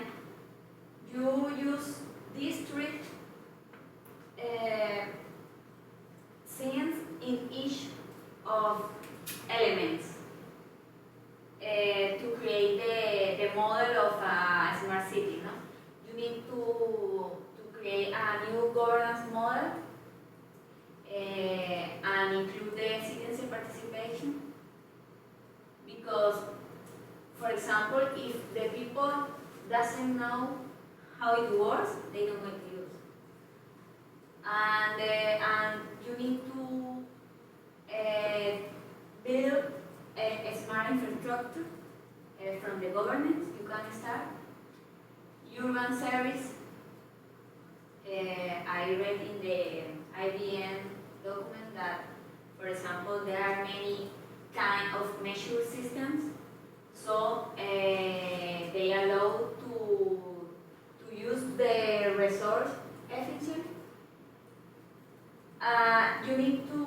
you use district scenes in each of elements to create the model of a smart city. No? You need to create a new governance model and include the citizen participation. Because, for example, if the people doesn't know how it works, they don't want to use. And you need to build a smart infrastructure from the government. You can start urban service. I read in the IBM document that, for example, there are many kind of measure systems. So they allow to use the resource efficiently. You need to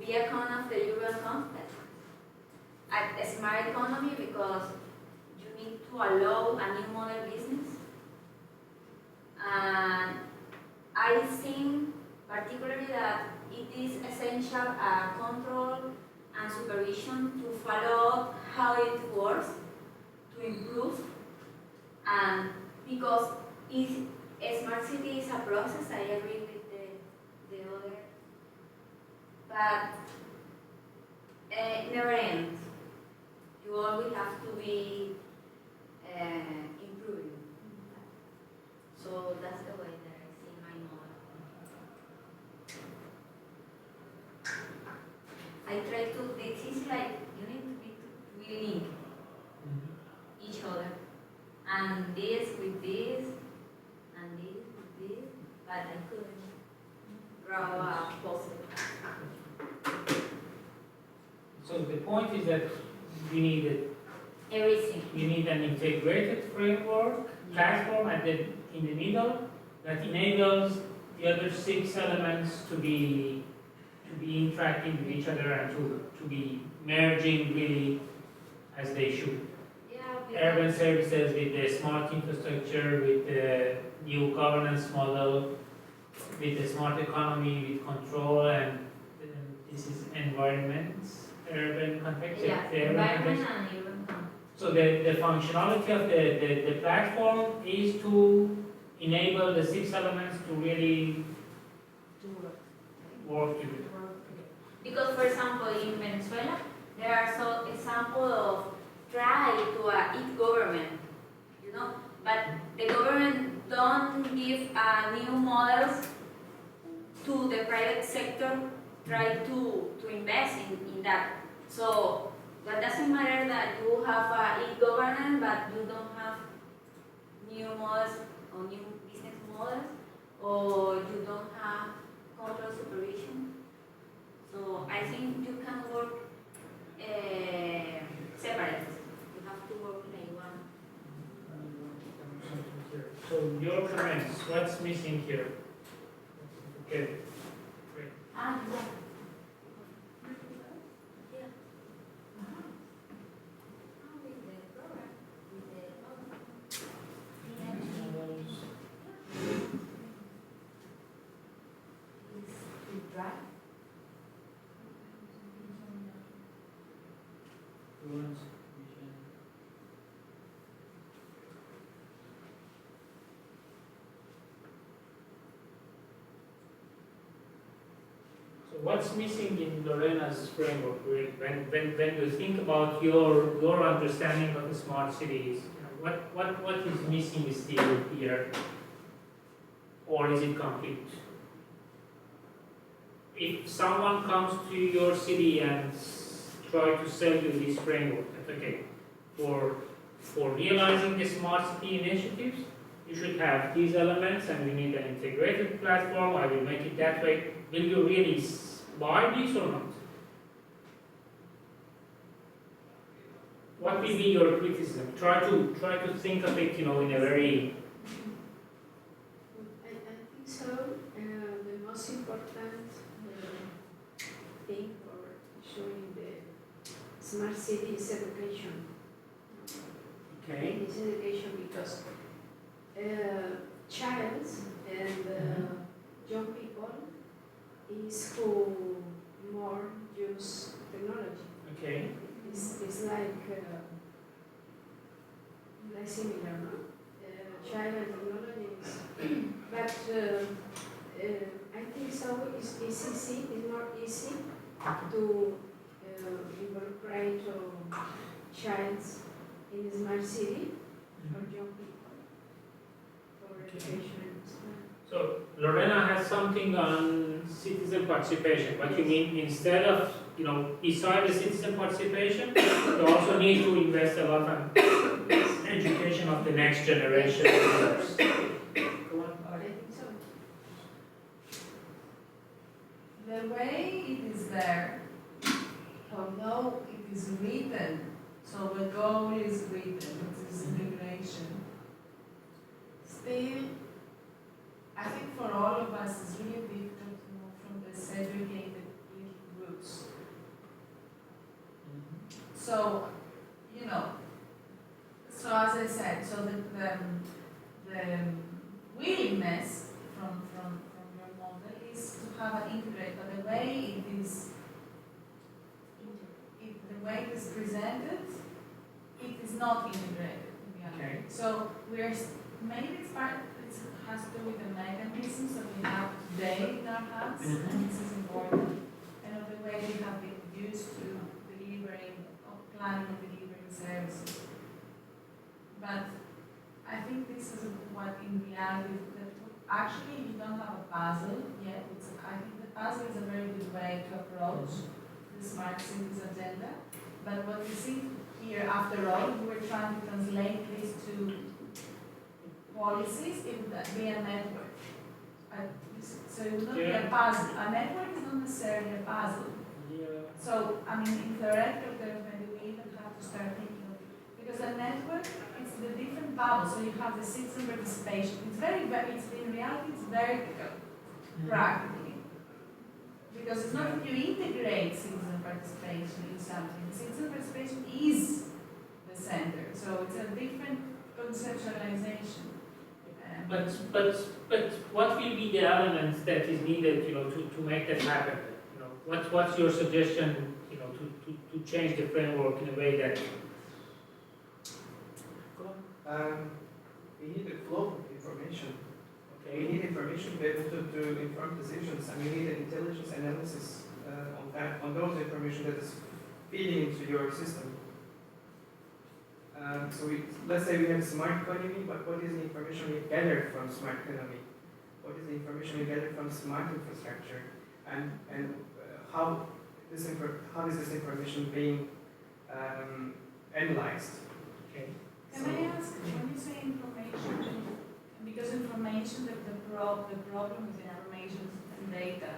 be a con of the urban context, a smart economy, because you need to allow a new model business. And I think particularly that it is essential control and supervision to follow up how it works, to improve, and because a smart city is a process, I agree with the other, but it never ends. You always have to be improving. So that's the way that I see my model. I try to, this is like, you need to be really link each other. And this with this, and this with this, but I couldn't draw a puzzle. So the point is that you need Everything. you need an integrated framework, platform in the middle that enables the other 6 elements to be to be interacting with each other and to be merging really as they should. Yeah, Urban services with the smart infrastructure, with the new governance model, with the smart economy, with control, and this is environment, urban context. yeah, the urban environment context. and urban context. So the functionality of the platform is to enable the 6 elements to really work together. Because, for example, in Venezuela, there are some examples of try to e-government, you know, but the government don't give new models to the private sector, try to invest in that. So that doesn't matter that you have e-governance, but you don't have new models or new business models, or you don't have control supervision. So I think you can work separate. You have to work like one. So your comments, what's missing here? Okay. Great. Yeah. With the program, with the drive. So what's missing in Lorena's framework? When you think about your understanding of the smart cities, you know, what is missing still here, or is it complete? If someone comes to your city and try to sell you this framework, that okay, for realizing the smart city initiatives, you should have these elements, and we need an integrated platform. I will make it that way. Will you really buy this or not? What will be your criticism? Try to think of it, you know, in a very. I think so. The most important thing for showing the smart city is education. Okay. It's education because child and young people is who more use technology. Okay. It's like similar, no? Child and technology is, but I think so. It's easy. It's more easy to incorporate child in a smart city or young people for education and stuff. So Lorena has something on citizen participation. What you mean, instead of, you know, beside the citizen participation, you also need to invest a lot on education of the next generation. Go on. I think so. The way it is there, although it is written, so the goal is written, it is integration. Still, I think for all of us it's really difficult to move from the segregated little groups. So, you know, so as I said, so the willingness from your model is to have an integrate, but the way it is the way it is presented, it is not integrated, to be honest. Okay. So maybe it's part, it has to do with the mechanisms that we have today in our hands, and this is important, and of the way we have been used to delivering, or planning and delivering services. But I think this is what in reality, that actually you don't have a puzzle yet. I think the puzzle is a very good way to approach the smart cities agenda. But what we see here, after all, we're trying to translate this to policies. It would be a network. So it would not be a puzzle. A network is not necessarily a puzzle. Yeah. So, I mean, in theoretical terms, maybe we even have to start thinking of it. Because a network, it's the different bubbles. So you have the citizen participation. It's in reality, it's vertical, practically. Because it's not that you integrate citizen participation in something. Citizen participation is the center, so it's a different conceptualization. But what will be the elements that is needed, to make that happen? What's your suggestion, to change the framework in a way that? We need a flow of information. We Okay. need information to be able to inform decisions, and we need an intelligence analysis on those information that is feeding into your system. Let's say we have smart economy, but what is the information we gather from smart economy? What is the information we gather from smart infrastructure? And how is this information being analyzed? Okay. Can I ask, when you say information, because information, the problem with information and data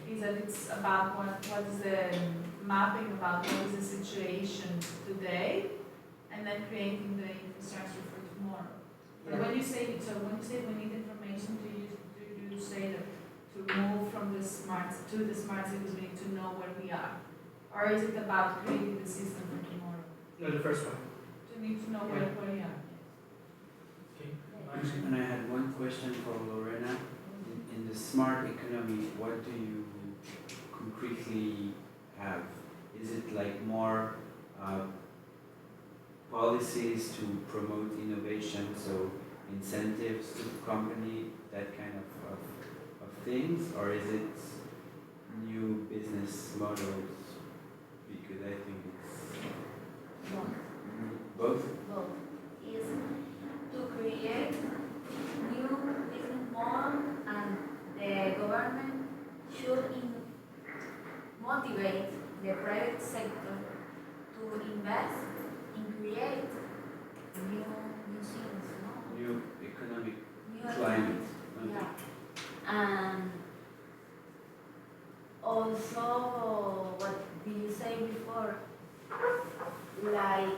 is that it's about what is the mapping about what is the situation today, and then creating the infrastructure for tomorrow. But when you say we need information, do you say that to move from the smart to the smart cities we need to know where we are, or is it about creating the system for tomorrow? No, the first one. To need to know where we are. And I had one question for Lorena. In the smart economy, what do you concretely have? Is it like more policies to promote innovation, so incentives to the company, that kind of things, or is it new business models? Because I think it's both. Both is to create new business model, and the government should motivate the private sector to invest in create new things, no? New economic New climate. Yeah. And also, what did you say before? Like,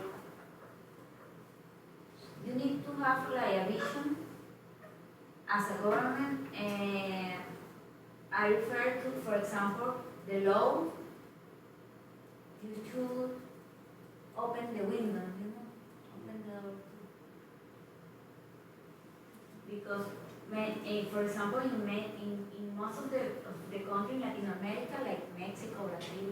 you need to have like a vision as a government, and I refer to, for example, the law. You should open the window, open the door. Because, for example, in most of the country in Latin America, like Mexico, Brazil,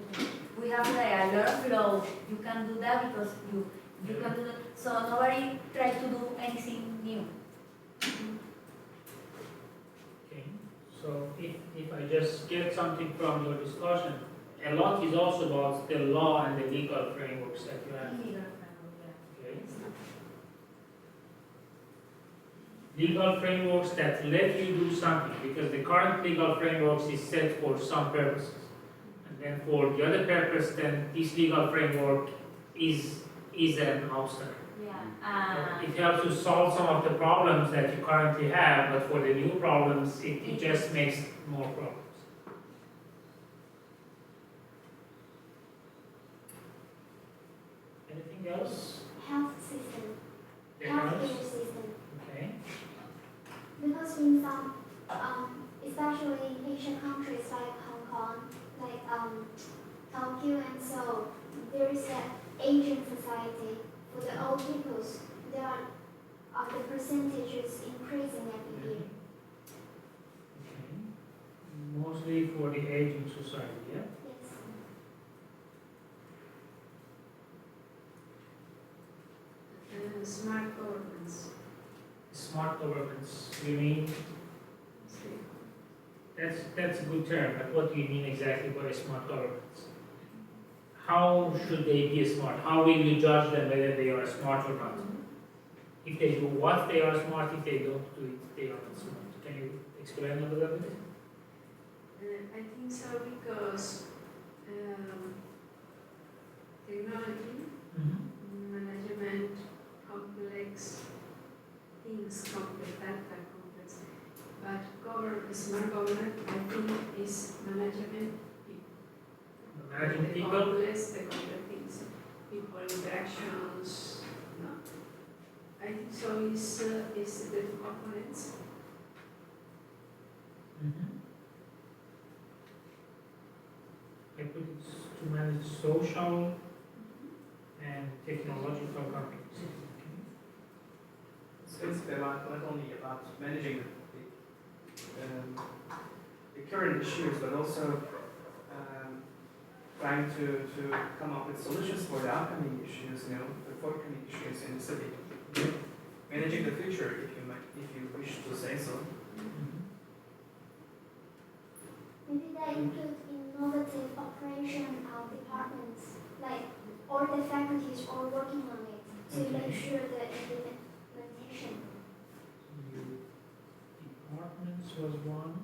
we have like a lot of law. You can do that because you can do that. So nobody tries to do anything new. Okay. So if I just get something from your discussion, a lot is also about the law and the legal frameworks that you have. Okay. Legal frameworks that let you do something, because the current legal frameworks is set for some purposes. And then for the other purpose, then this legal framework is an obstacle. Yeah. It helps you solve some of the problems that you currently have, but for the new problems, it just makes more problems. Anything else? Health system, Anything healthcare else? system. Okay. Because in some, especially in Asian countries like Hong Kong, like Tokyo and Seoul, there is an aging society. For the old peoples, there are the percentages increasing every year. Okay. Mostly for the aging society, yeah? Yes. Smart governance. Smart governance, you mean? That's a good term, but what do you mean exactly by smart governance? How should they be smart? How will you judge them whether they are smart or not? If they do what, they are smart. If they don't do it, they are not smart. Can you explain a little bit? I think so because technology, management, complex things, complex data, complex. But smart government, I think, is management. Managing The people? complex things, people interactions. No, I think so. Is the two components. put it to manage social and technological companies. It's basically not only about managing the current issues, but also trying to come up with solutions for the upcoming issues, the forthcoming issues in the city. Managing the future, if you wish to say so. Maybe they include innovative operation departments, like all the faculties are working on it to make sure the implementation. Departments was one.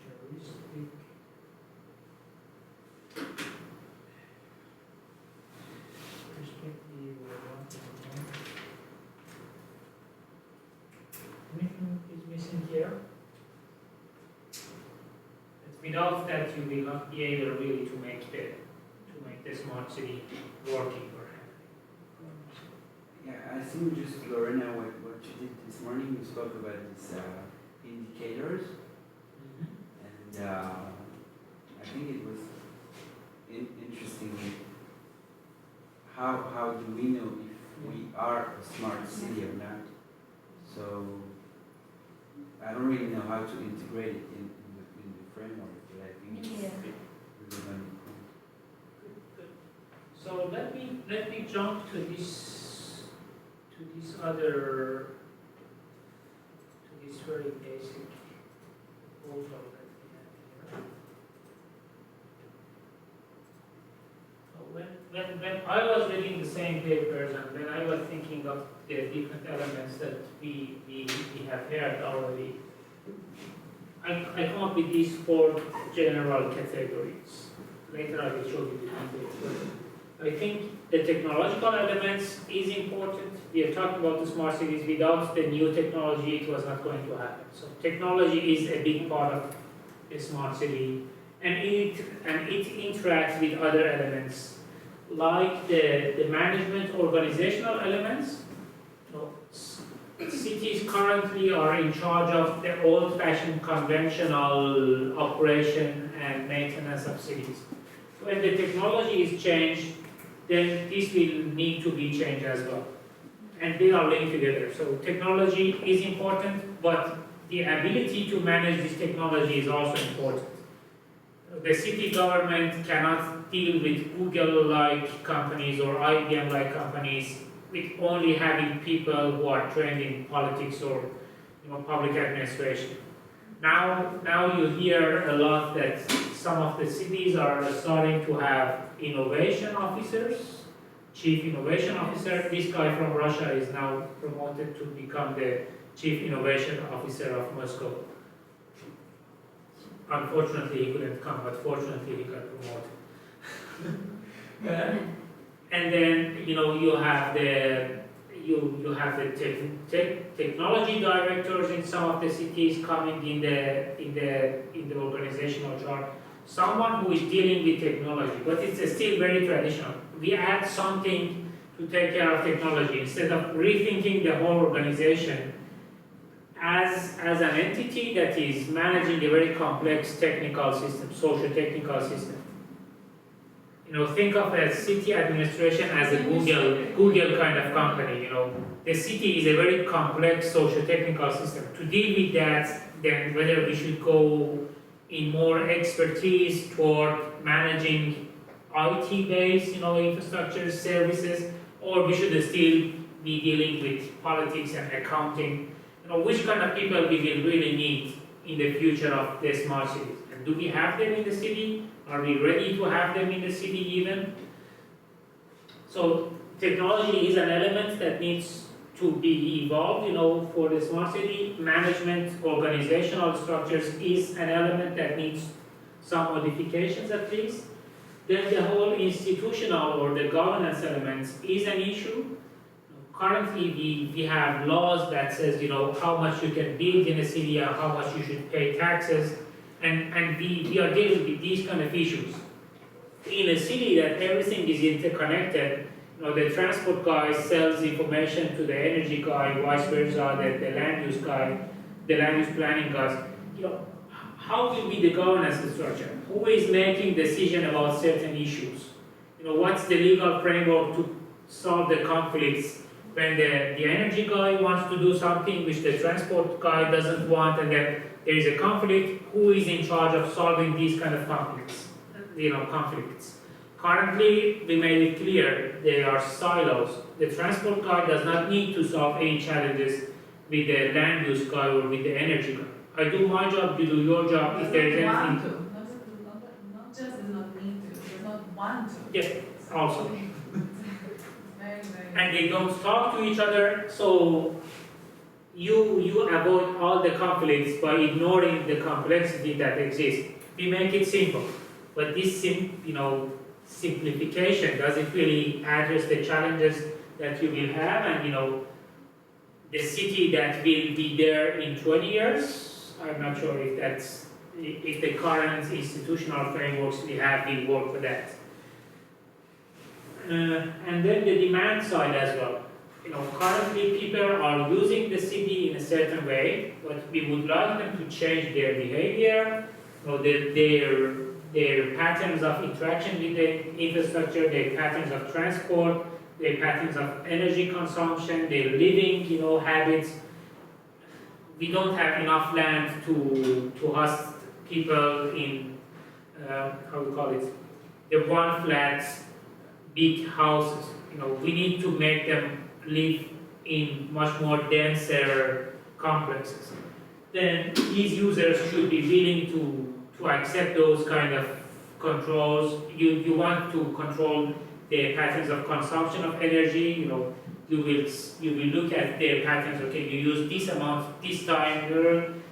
Futuristic. Perspective was one. Anything is missing here? Without that, you will not be able really to make the smart city working or happening. Yeah, I think just Lorena, what you did this morning, you spoke about these indicators, and I think it was interesting. How do we know if we are a smart city or not? So I don't really know how to integrate it in the framework, but I think it's really important. So let me jump to this very basic proposal that we have here. So when I was reading the same papers and when I was thinking of the different elements that we have heard already, I come up with these 4 general categories. Later I will show you the details. I think the technological elements is important. We are talking about the smart cities. Without the new technology, it was not going to happen. So technology is a big part of a smart city, and it interacts with other elements, like the management organizational elements. So, cities currently are in charge of the old-fashioned conventional operation and maintenance of cities. When the technology is changed, then this will need to be changed as well. And they are linked together. So technology is important, but the ability to manage this technology is also important. The city government cannot deal with Google-like companies or IBM-like companies with only having people who are trained in politics or public administration. Now you hear a lot that some of the cities are starting to have innovation officers, chief innovation officer. This guy from Russia is now promoted to become the chief innovation officer of Moscow. Unfortunately, he couldn't come, but fortunately, he got promoted. And then you have the technology directors in some of the cities coming in the organizational chart. Someone who is dealing with technology, but it's still very traditional. We add something to take care of technology instead of rethinking the whole organization as an entity that is managing a very complex technical system, social technical system. Think of a city administration as a Google kind of company. The city is a very complex social technical system. To deal with that, then whether we should go in more expertise toward managing IT-based, infrastructure services, or we should still be dealing with politics and accounting. Which kind of people we will really need in the future of the smart cities? And do we have them in the city? Are we ready to have them in the city even? So technology is an element that needs to be evolved, for the smart city. Management, organizational structures is an element that needs some modifications at least. Then the whole institutional or the governance elements is an issue. Currently, we have laws that says, how much you can build in a city or how much you should pay taxes, and we are dealing with these kind of issues. In a city that everything is interconnected, the transport guy sells information to the energy guy, vice versa, the land use guy. the land use planning guys, how will be the governance structure? Who is making decision about certain issues? What's the legal framework to solve the conflicts when the energy guy wants to do something which the transport guy doesn't want, and then there is a conflict? Who is in charge of solving these kind of conflicts? Conflicts. Currently, we made it clear they are silos. The transport guy does not need to solve any challenges with the land use guy or with the energy guy. I do my job, you do your job. If there is Does not anything, want to, not just does not need to, does not want to. yes, also. It's very, very. And they don't talk to each other, so you avoid all the conflicts by ignoring the complexity that exists. We make it simple, but this simplification doesn't really address the challenges that you will have, and the city that will be there in 20 years. I'm not sure if the current institutional frameworks we have will work for that. And then the demand side as well. Currently people are using the city in a certain way, but we would like them to change their behavior, their patterns of interaction with the infrastructure, their patterns of transport, their patterns of energy consumption, their living, habits. We don't have enough land to host people in, the one flat, big houses. We need to make them live in much more denser complexes. Then these users should be willing to accept those kind of controls. You want to control the patterns of consumption of energy. You will look at their patterns. Okay, you use this amount this time.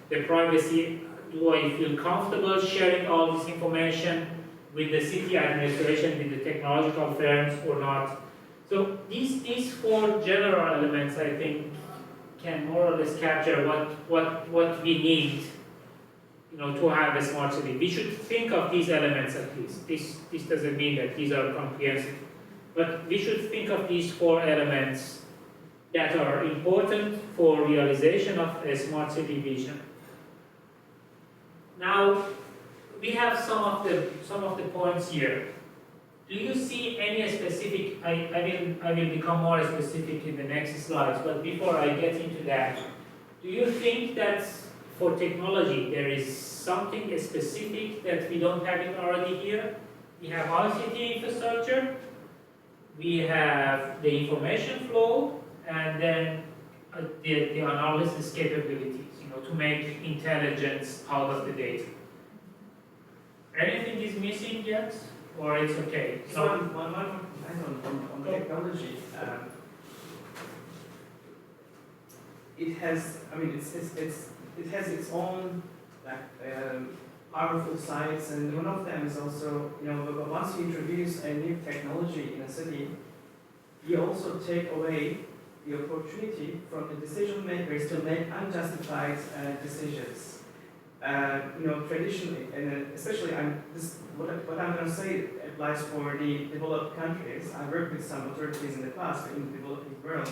The privacy. Do I feel comfortable sharing all this information with the city administration, with the technological firms, or not? So these four general elements, I think, can more or less capture what we need, to have a smart city. We should think of these elements at least. This doesn't mean that these are comprehensive, but we should think of these four elements that are important for realization of a smart city vision. Now, we have some of the points here. Do you see any specific? I will become more specific in the next slides. But before I get into that, do you think that for technology there is something specific that we don't have it already here? We have ICT infrastructure, we have the information flow, and then the analysis capabilities. To make intelligence out of the data. Anything is missing yet, or it's okay? So one on technology. It has, it has its own powerful sides, and one of them is also, once you introduce a new technology in a city, you also take away the opportunity from the decision makers to make unjustified decisions. Traditionally, and especially what I'm going to say applies for the developed countries. I worked with some authorities in the past in the developing world,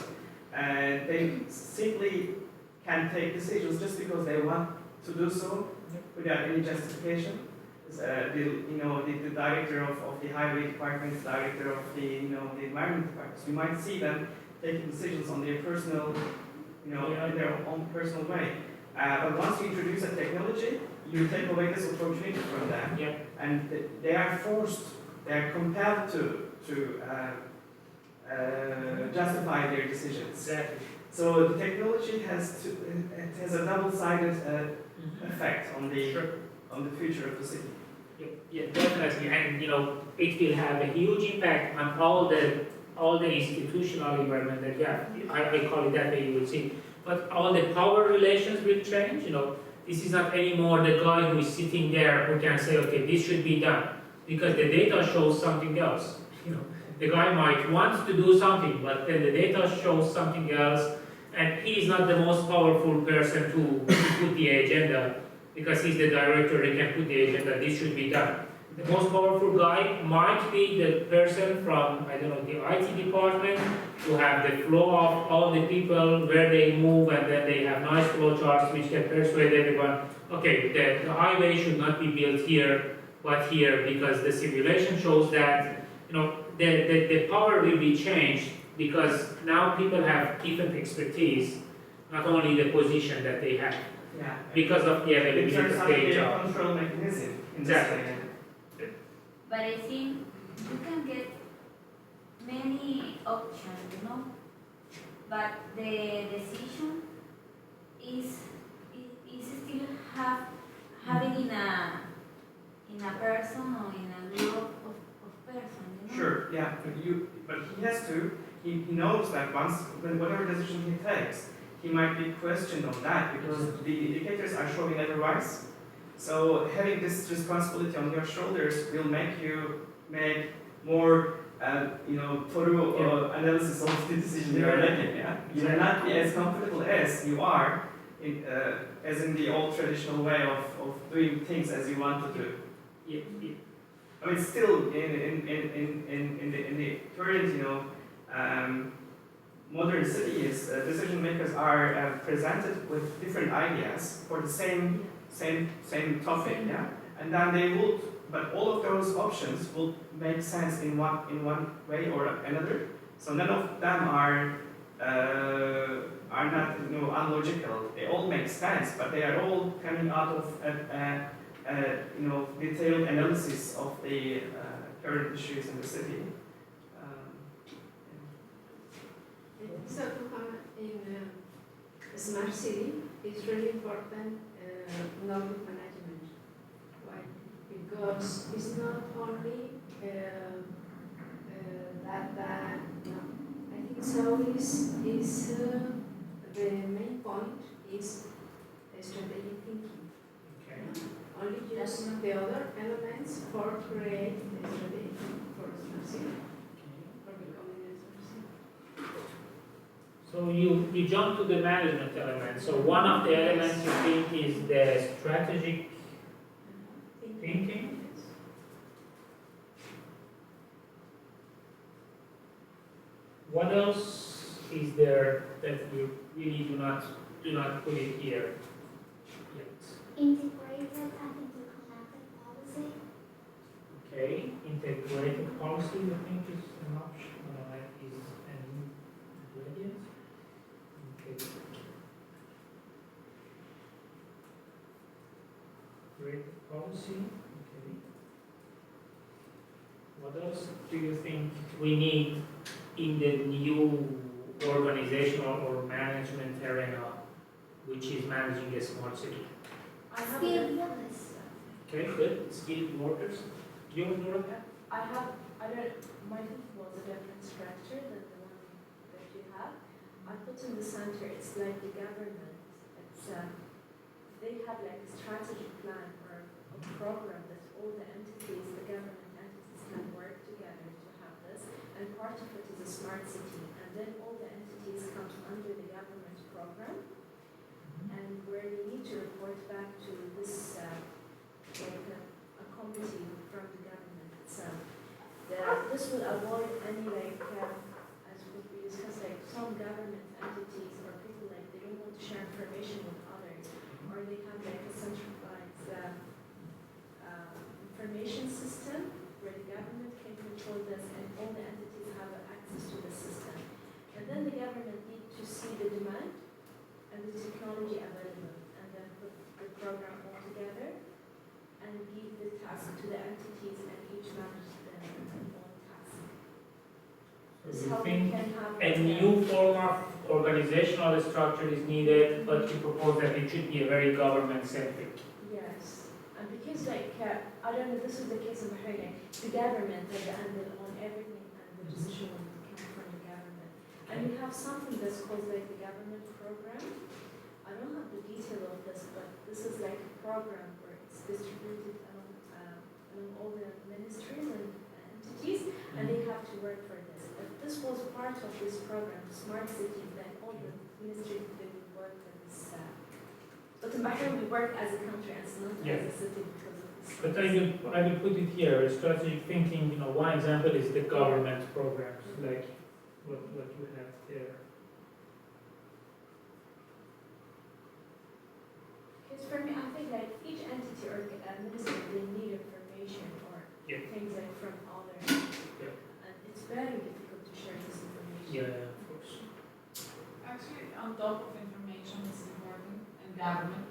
and they simply can take decisions just because they want to do so without any justification. The director of the highway department, the director of the environment department, you might see them taking decisions on their personal, in their own personal way. But once you introduce a technology, you take away this opportunity from them, and they are forced, they are compelled to justify their decisions. Exactly. So the technology has a double-sided effect on the future of the city. Yeah, definitely, and it will have a huge impact on all the institutional environment that you have. I call it that way, you will see. But all the power relations will change. This is not anymore the guy who is sitting there who can say, okay, this should be done, because the data shows something else. The guy might want to do something, but then the data shows something else, and he is not the most powerful person to put the agenda, because he's the director, he can put the agenda, this should be done. The most powerful guy might be the person from, I don't know, the IT department, who have the flow of all the people, where they move, and then they have nice flow charts which can persuade everyone, okay, the highway should not be built here, but here, because the simulation shows that, the power will be changed, because now people have different expertise, not only the position that they have, Yeah. because of the It availability turns of out to be a data. control mechanism in this Exactly. way. But I think you can get many options, but the decision is still having in a person or in a group of person, Sure, yeah, but he has to, he knows that whatever decision he takes, he might be questioned on that because the indicators are showing otherwise. So having this responsibility on your shoulders will make you make more, thorough analysis of the decision you are making. Yeah, you will not be as comfortable as you are, as in the old traditional way of doing things as you want to do. Yeah. I mean, still in the current, modern cities, decision makers are presented with different ideas for the same topic, yeah, and then they would, but all of those options will make sense in one way or another. So none of them are not unlogical. They all make sense, but they are all coming out of detailed analysis of the current issues in the city. So in a smart city, it's really important knowledge management. Why? Because it's not only that. I think so is the main point is strategic thinking. Okay. Only use the other elements for create the strategy for smart city, for becoming a smart city. So you jump to the management element. So one of the elements you think is the strategic thinking. What else is there that you really do not put it here yet? Integrated and interconnected policy. Okay, integrated policy I think is an option, is an ingredient. Okay. Integrated policy, okay. What else do you think we need in the new organizational or management arena, which is managing a smart city? Skilled workers. Okay, good. Skilled workers. You, Nora? My thinking was a different structure than the one that you have. I put in the center, it's like the government. They have like a strategic plan or a program that all the entities, the government entities can work together to have this. And part of it is a smart city. And then all the entities come under the government program. And where you need to report back to this, a committee from the government itself. This will avoid any as we discussed, some government entities or people they don't want to share information with others, or they have a centralized information system where the government can control this and all the entities have access to the system. And then the government needs to see the demand and the technology available, and then put the program all together and give the task to the entities and each manage their own task. This is how we can have A new form of organizational structure is needed, but you propose that it should be a very government-centric. Yes, and because I don't know, this is the case of Bahrain, the government at the end will own everything and the decision will come from the government. And we have something that's called the government program. I don't have the detail of this, but this is a program where it's distributed among all the ministries and entities, and they have to work for this. If this was part of this program, Smart City, then all the ministries they would work for this. But in Bahrain we work as a country and it's not as a city because of But I will put it here, strategic thinking, one example is the government programs, like what you have there. Because for me, I think like each entity or administrator, they need information or Yeah. things like from others. Yeah. And it's very difficult to share this information. Yeah, of course. Actually, on top of information is important and government.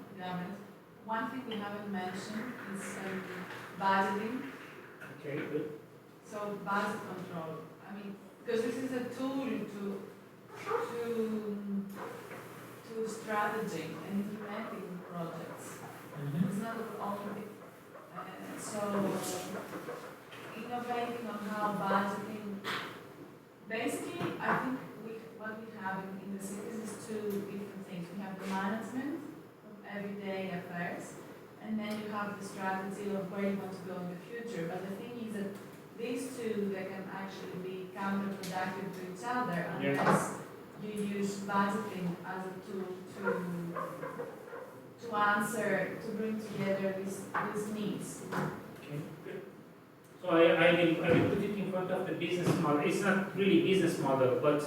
One thing we haven't mentioned is budgeting. Okay, good. So budget control. I mean, because this is a tool to strategy and implementing projects. It's not only so innovating on how budgeting. Basically, I think what we have in the cities is two different things. We have the management of everyday affairs, and then you have the strategy of where you want to go in the future. But the thing is that these two, they can actually be counterproductive to each other unless you use budgeting as a tool to bring together these needs. Okay, good. So I will put it in front of the business model. It's not really business model, but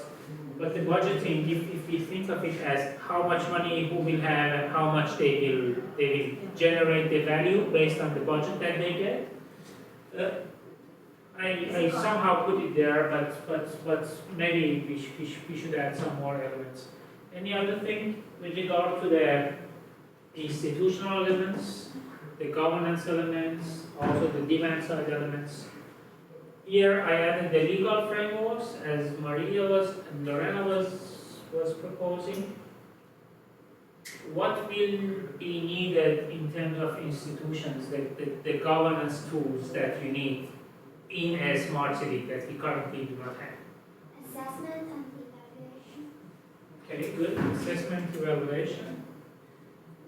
the budgeting, if we think of it as how much money who will have and how much they will generate the value based on the budget that they get. I somehow put it there, but maybe we should add some more elements. Any other thing with regard to the institutional elements, the governance elements, also the demand side elements? Here I added the legal frameworks as Maria and Lorena was proposing. What will be needed in terms of institutions, the governance tools that you need in a smart city that we currently do not have? Assessment and evaluation. Okay, good. Assessment, evaluation.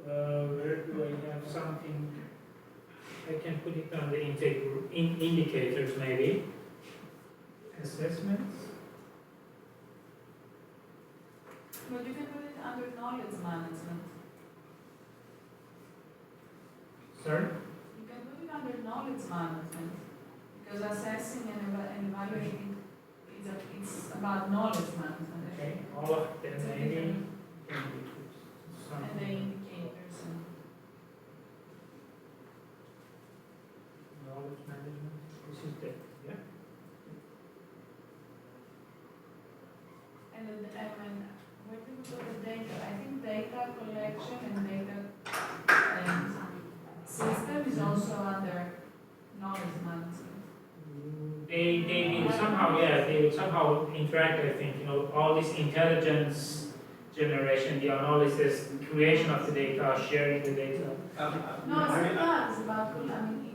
Where do I have something? I can put it on the indicators maybe. Assessments. But you can put it under knowledge management. Sorry? You can put it under knowledge management because assessing and evaluating it's about knowledge management. Okay, all of them It's a maybe different- can be put and the something. indicators and Knowledge management. This is the, yeah. and where do we put the data? I think data collection and data system is also under knowledge management. They will somehow, they will somehow interact, I think, all this intelligence generation, the analysis, creation of the data, sharing the data. No, it's not that. It's about, in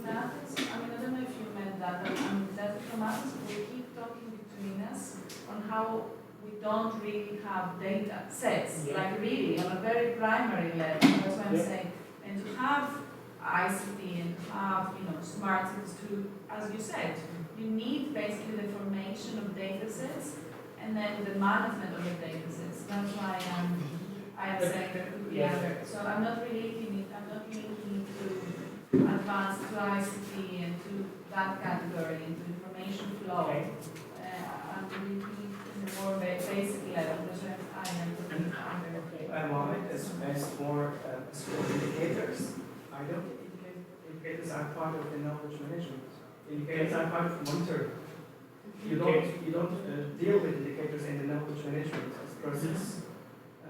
Athens, I don't know if you meant that, but that from Athens, we keep talking between us on how we don't really have data sets, like really on a very primary level. That's what I'm saying. And to have ICT and to have, smart cities to, as you said, you need basically the formation of data sets and then the management of the data sets. That's why I am saying that could be other. So I'm not linking it to advanced to ICT and to that category, into information flow. Okay. I'm linking it in a more basic level. That's why I am putting it under. Mohammed is more indicators. I don't think indicators are part of the knowledge management. Indicators are part of monitoring. You don't deal with indicators in the knowledge management process.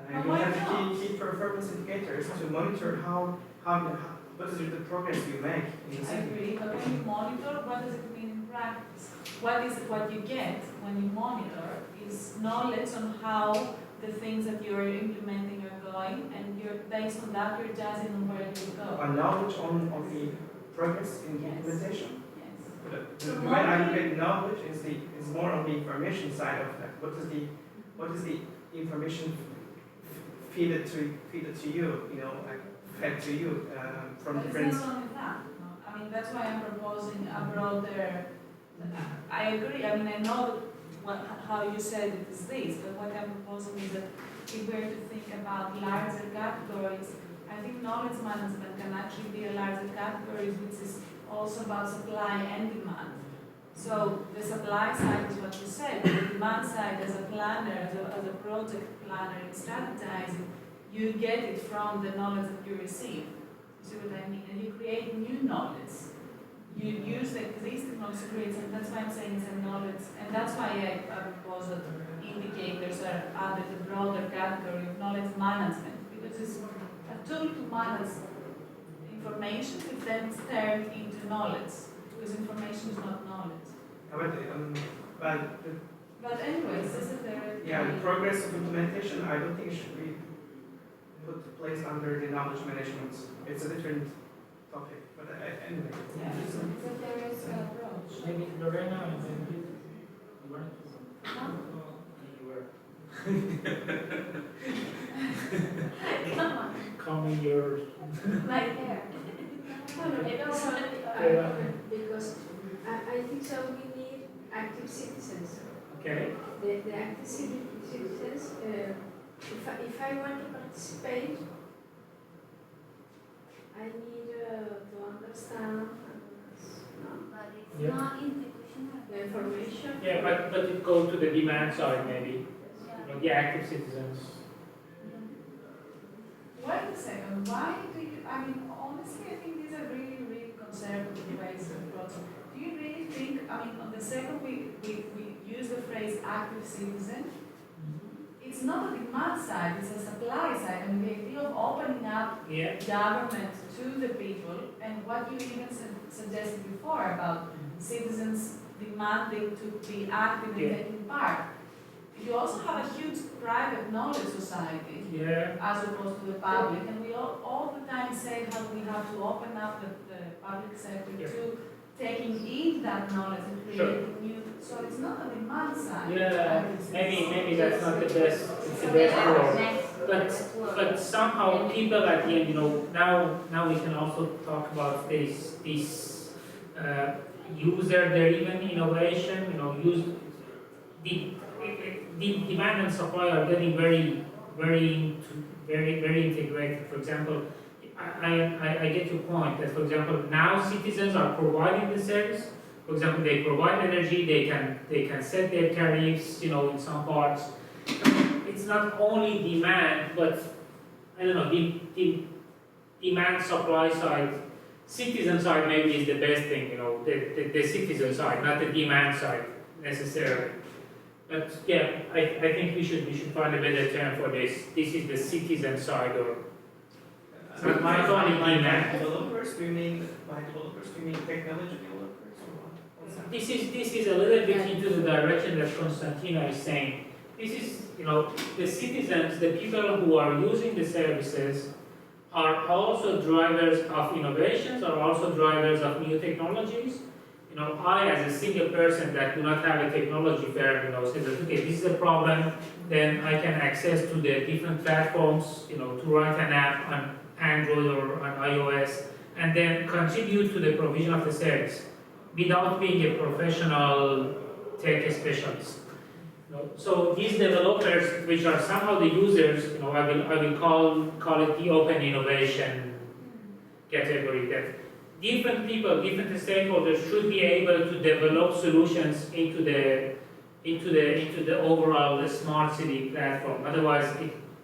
You have key performance indicators to monitor what is the progress you make in the I city. agree, but when you monitor, what does it mean in practice? What you get when you monitor is knowledge on how the things that you're implementing are going, and based on that you're judging on where you go. And knowledge on the progress in Yes. implementation. Yes. The way I look at knowledge is more on the information side of that. What is the information feed it to you? Fed to you from But different. it's not only that. No. That's why I'm proposing a broader. I agree. I know how you said it is this, but what I'm proposing is that if we're to think about larger categories, I think knowledge management can actually be a larger category, which is also about supply and demand. So the supply side is what you said, the demand side as a planner, as a project planner in strategizing, you get it from the knowledge that you receive. You see what I mean? And you create new knowledge. You use the existing knowledge to create, and that's why I'm saying it's a knowledge, and that's why I propose that indicators are added the broader category of knowledge management, because it's a tool to manage information which then is turned into knowledge, because information is not knowledge. But anyways, this is the progress of implementation, I don't think it should be put place under the knowledge management. It's a different topic, but anyway. Yeah, it's a theoretical approach. Maybe Lorena and then you wanted to. You were. Come on, Come in your. right there. Because I think so we need active citizens. Okay. The active citizens, if I want to participate, I need to understand But it's Yeah. not institutional. the information. Yeah, but it goes to the demand side maybe. Yeah. You know, the active citizens. Wait a second, why do you, I mean, honestly, I think these are really, really conservative ways of approaching. Do you really think, I mean, on the second we use the phrase active citizen, it's not a demand side, it's a supply side. I mean, the idea of opening up Yeah. government to the people, and what you even suggested before about citizens demanding to be active and Yeah. taking part. You also have a huge private knowledge society Yeah. as opposed to the public, and we all the time say how we have to open up the public sector Yeah. to taking in that knowledge and Sure. creating new, so it's not a demand side. Yeah. Maybe that's not the best. It's the best word. But somehow people at the end, you know, now we can also talk about this user-driven innovation. You know, the demand and supply are getting very integrated. For example, I get your point that, for example, now citizens are providing the service. For example, they provide energy, they can set their tariffs, you know, in some parts. It's not only demand, but I don't know, the demand supply side, citizen side maybe is the best thing, you know, the citizen side, not the demand side necessarily. But yeah, I think we should find a better term for this. This is the citizen side, or not only demand. Developers, we mean technology developers or what? What's that? This is a little bit into the direction that Constantina is saying. This is, you know, the citizens, the people who are using the services are also drivers of innovations, are also drivers of new technologies. You know, I as a single person that do not have a technology firm, you know, say that, okay, this is a problem, then I can access to the different platforms, you know, to write an app on Android or on iOS, and then contribute to the provision of the service without being a professional tech specialist. You know, so these developers, which are somehow the users, you know, I will call it the open innovation category. That different people, different stakeholders should be able to develop solutions into the overall smart city platform. Otherwise,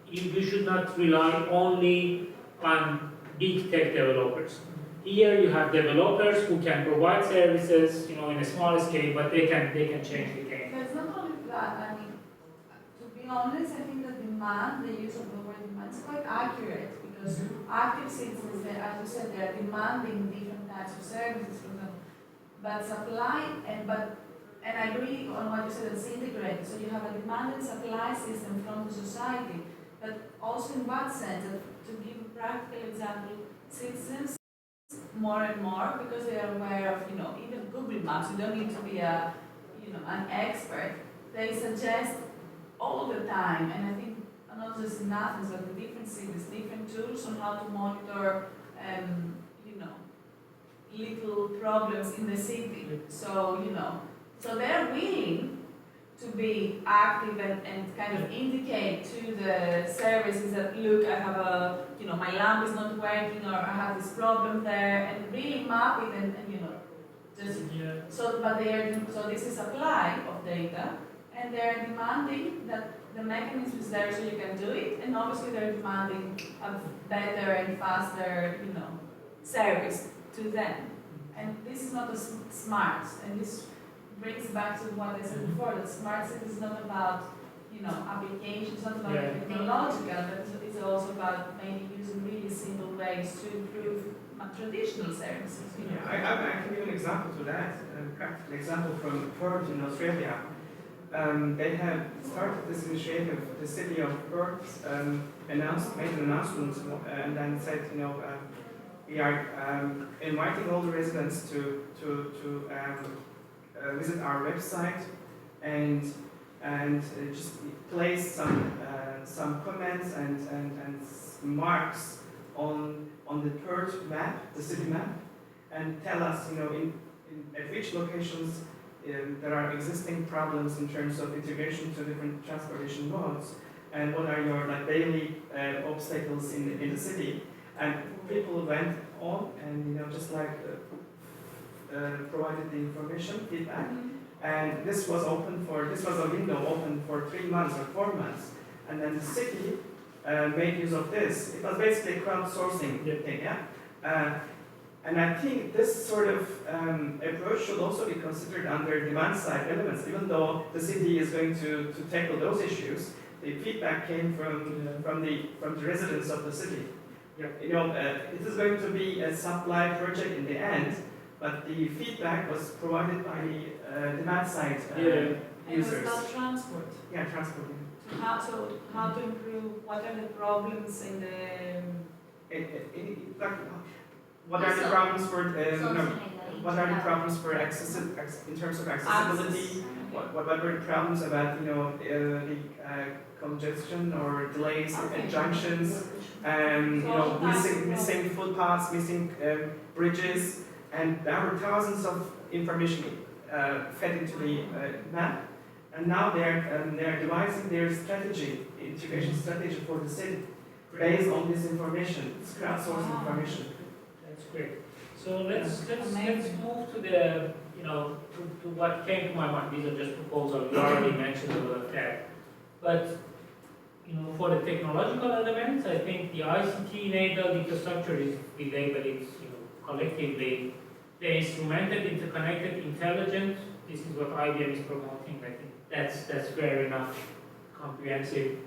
you should not rely only on big tech developers. Here you have developers who can provide services, you know, in a small scale, but they can change the game. But it's not only that, I mean, to be honest, I think the demand, the use of the word demand is quite accurate, because active citizens, as you said, they are demanding different types of services from them. But supply, and I agree on what you said, it's integrated. So you have a demand and supply system from the society, but also in what sense? To give a practical example, citizens more and more, because they are aware of, you know, even Google Maps, you don't need to be an expert. They suggest all the time, and I think not just in Athens, but in different cities, different tools on how to monitor, little problems in the city. So, so they're willing to be active and kind of indicate to the services that, look, I have a, my lamp is not working, or I have this problem there, and really map it and just so this is supply of data, and they're demanding that the mechanism is there so you can do it, and obviously they're demanding a better and faster, service to them. And this is not a smart, and this brings back to what I said before, that smart city is not about, applications, not about technological, but it's also about maybe using really simple ways to improve traditional services. I can give an example to that, a practical example from Perth in Australia. They have started this initiative. The city of Perth made an announcement and then said, we are inviting all the residents to visit our website and just place some comments and marks on the Perth map, the city map, and tell us, at which locations there are existing problems in terms of integration to different transportation modes, and what are your daily obstacles in the city. And people went on and provided the information, feedback, and this was a window open for 3 months or 4 months, and then the city made use of this. It was basically a crowdsourcing thing, yeah. And I think this sort of approach should also be considered under demand-side elements, even though the city is going to tackle those issues. The feedback came from the residents of the city. It is going to be a supply project in the end, but the feedback was provided by the demand-side And it was users. about transport. Yeah, transport. How to improve, what are the problems in the... What are the problems for what are the problems for Yeah. in terms of accessibility? Access. What are the problems about the congestion or delays at junctions, and missing footpaths, missing bridges, and there were thousands of information fed into the map, and now they're devising their integration strategy for the city based on this information, it's crowdsourced information. That's great. So let's move to the to what came to my mind. These are just proposals. You already mentioned a lot of that, but for the technological elements, I think the ICT-enabled infrastructure is, we label it, collectively, the instrumented, interconnected, intelligent. This is what IBM is promoting. I think that's fair enough, comprehensive.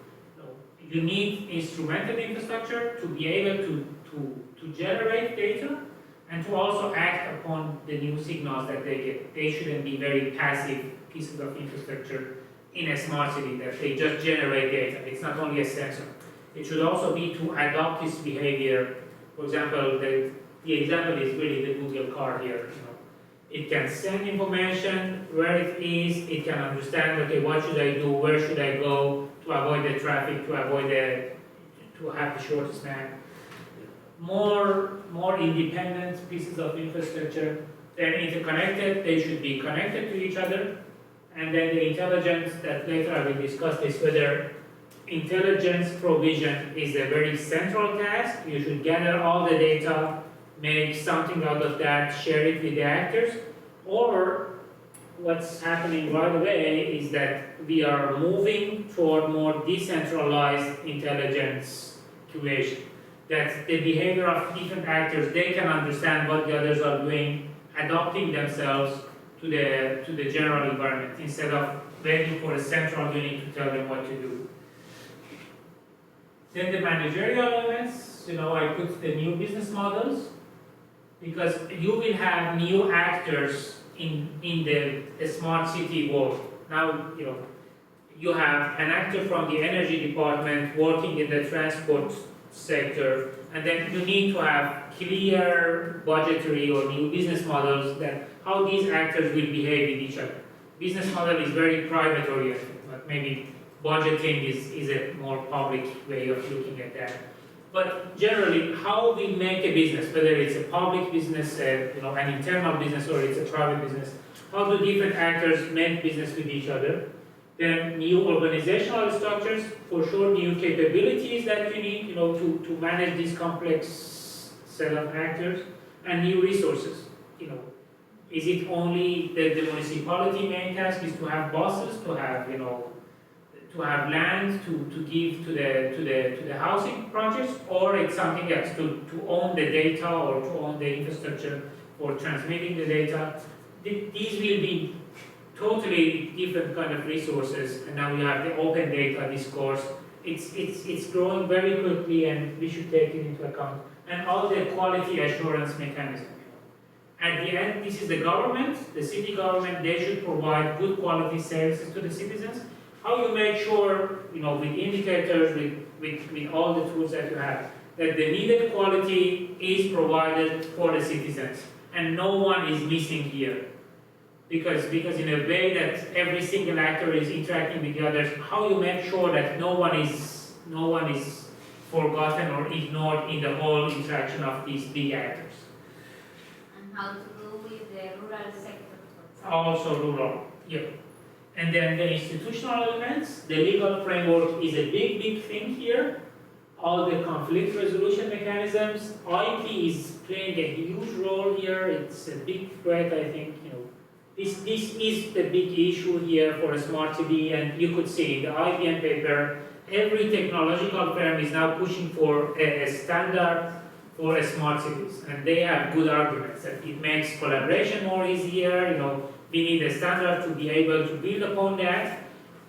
You need instrumented infrastructure to be able to generate data and to also act upon the new signals that they get. They shouldn't be very passive pieces of infrastructure in a smart city that they just generate data. It's not only a sensor. It should also be to adopt this behavior. For example, the example is really the Google car here. It can send information where it is. It can understand, okay, what should I do? Where should I go to avoid the traffic? To have the shortest map. More independent pieces of infrastructure. They're interconnected. They should be connected to each other. And then the intelligence that later I will discuss is whether intelligence provision is a very central task. You should gather all the data, make something out of that, share it with the actors, or what's happening right away is that we are moving toward more decentralized intelligence creation. That the behavior of different actors, they can understand what the others are doing, adapting themselves to the general environment instead of waiting for a central unit to tell them what to do. Then the managerial elements, I put the new business models, because you will have new actors in the smart city world. Now, you have an actor from the energy department working in the transport sector, and then you need to have clear budgetary or new business models that how these actors will behave with each other. Business model is very private oriented, but maybe budgeting is a more public way of looking at that. But generally, how we make a business, whether it's a public business, an internal business, or it's a private business, how do different actors make business with each other? Then new organizational structures, for sure, new capabilities that you need, to manage this complex set of actors, and new resources. Is it only that the municipality main task is to have buses, to have, to have land to give to the housing projects, or it's something else, to own the data or to own the infrastructure for transmitting the data? These will be totally different kind of resources, and now we have the open data discourse. It's growing very quickly, and we should take it into account. And all the quality assurance mechanism. At the end, this is the government, the city government. They should provide good quality services to the citizens. How you make sure, with indicators, with all the tools that you have, that the needed quality is provided for the citizens, and no one is missing here. Because in a way that every single actor is interacting with the others, how you make sure that no one is forgotten or ignored in the whole interaction of these big actors. And how to do with the rural sector, for example. Also rural, yeah. And then the institutional elements, the legal framework is a big thing here. All the conflict resolution mechanisms, IP is playing a huge role here. It's a big threat, I think, This is the big issue here for a smart city, and you could see in the IBM paper, every technological firm is now pushing for a standard for a smart cities, and they have good arguments that it makes collaboration more easier. We need a standard to be able to build upon that,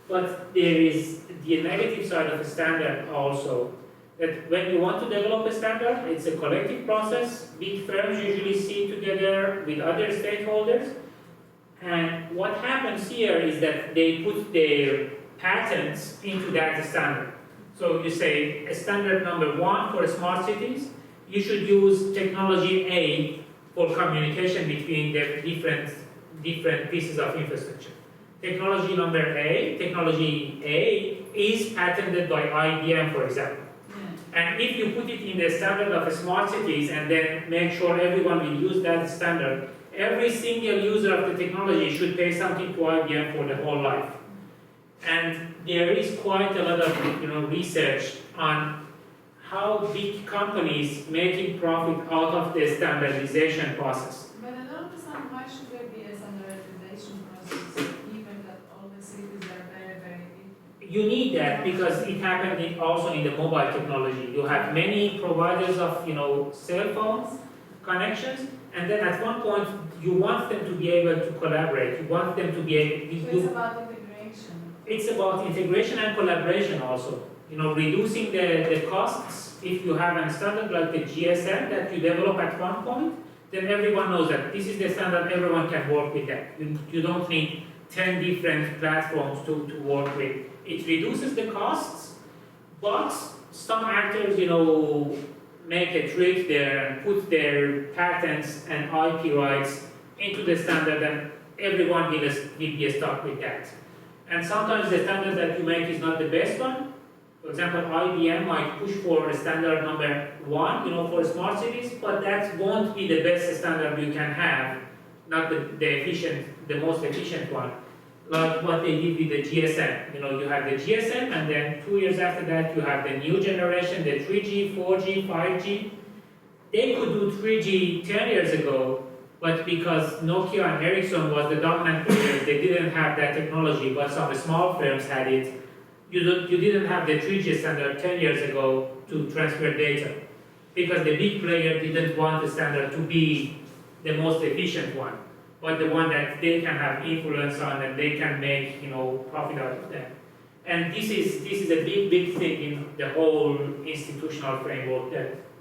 but there is the negative side of a standard also. That when you want to develop a standard, it's a collective process. Big firms usually sit together with other stakeholders. And what happens here is that they put their patents into that standard. So you say, a standard number 1 for smart cities, you should use technology A for communication between the different pieces of infrastructure. Technology A is patented by IBM, for example. And if you put it in the standard of smart cities and then make sure everyone will use that standard, every single user of the technology should pay something to IBM for the whole life. And there is quite a lot of research on how big companies making profit out of the standardization process. But I don't understand why should there be a standardization process given that all the cities are very big? You need that because it happened also in the mobile technology. You have many providers of cell phones connections, and then at one point you want them to be able to collaborate. You want them to be able. So it's about integration. It's about integration and collaboration also. Reducing the costs. If you have a standard like the GSM that you develop at one point, then everyone knows that this is the standard. Everyone can work with that. You don't need 10 different platforms to work with. It reduces the costs, but some actors, make a trick there and put their patents and IP rights into the standard, and everyone will be stuck with that. And sometimes the standard that you make is not the best one. For example, IBM might push for a standard number 1, for smart cities, but that won't be the best standard you can have, not the most efficient one. Like what they did with the GSM. You have the GSM, and then 2 years after that, you have the new generation, the 3G, 4G, 5G. They could do 3G 10 years ago, but because Nokia and Ericsson was the dominant players, they didn't have that technology, but some small firms had it. You didn't have the 3G standard 10 years ago to transfer data, because the big player didn't want the standard to be the most efficient one, but the one that they can have influence on and they can make profit out of them. And this is a big thing in the whole institutional framework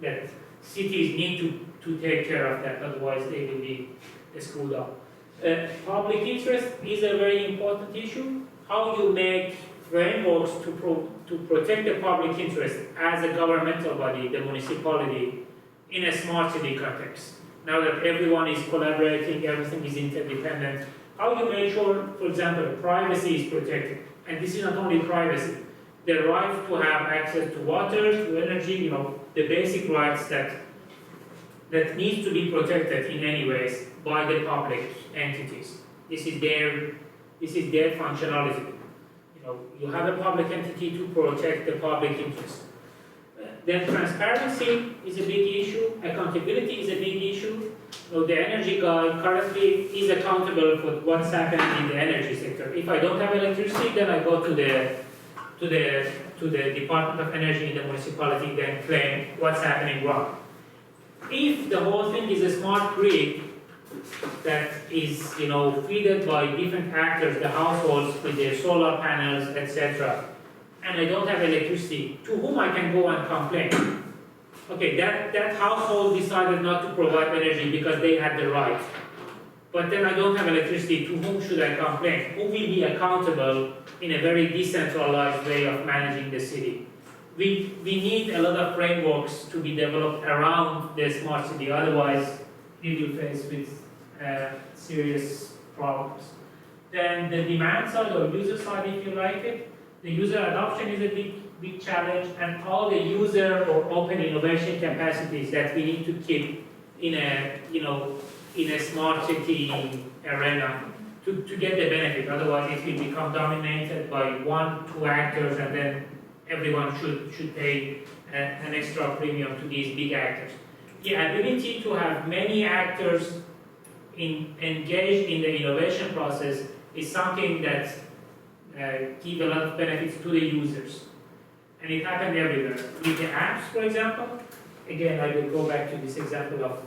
that cities need to take care of that, otherwise they will be screwed up. Public interest is a very important issue. How you make frameworks to protect the public interest as a governmental body, the municipality, in a smart city context. Now that everyone is collaborating, everything is interdependent, how you make sure, for example, privacy is protected. And this is not only privacy, the right to have access to water, to energy, the basic rights that needs to be protected in any ways by the public entities. This is their functionality. You have a public entity to protect the public interest. Then transparency is a big issue, accountability is a big issue. The energy guy currently is accountable for what's happening in the energy sector. If I don't have electricity, then I go to the Department of Energy in the municipality, then claim what's happening wrong. If the whole thing is a smart grid that is, fed by different actors, the households with their solar panels, etc., and I don't have electricity, to whom I can go and complain? Okay, that household decided not to provide energy because they had the right. But then I don't have electricity, to whom should I complain? Who will be accountable in a very decentralized way of managing the city? We need a lot of frameworks to be developed around the smart city, otherwise we will face with serious problems. Then the demand side or user side, if you like it, the user adoption is a big challenge, and all the user or open innovation capacities that we need to keep in a smart city arena to get the benefit. Otherwise, it will become dominated by 1-2 actors, and then everyone should pay an extra premium to these big actors. The ability to have many actors engaged in the innovation process is something that give a lot of benefits to the users. And it happened everywhere. With the apps, for example, again, I will go back to this example of,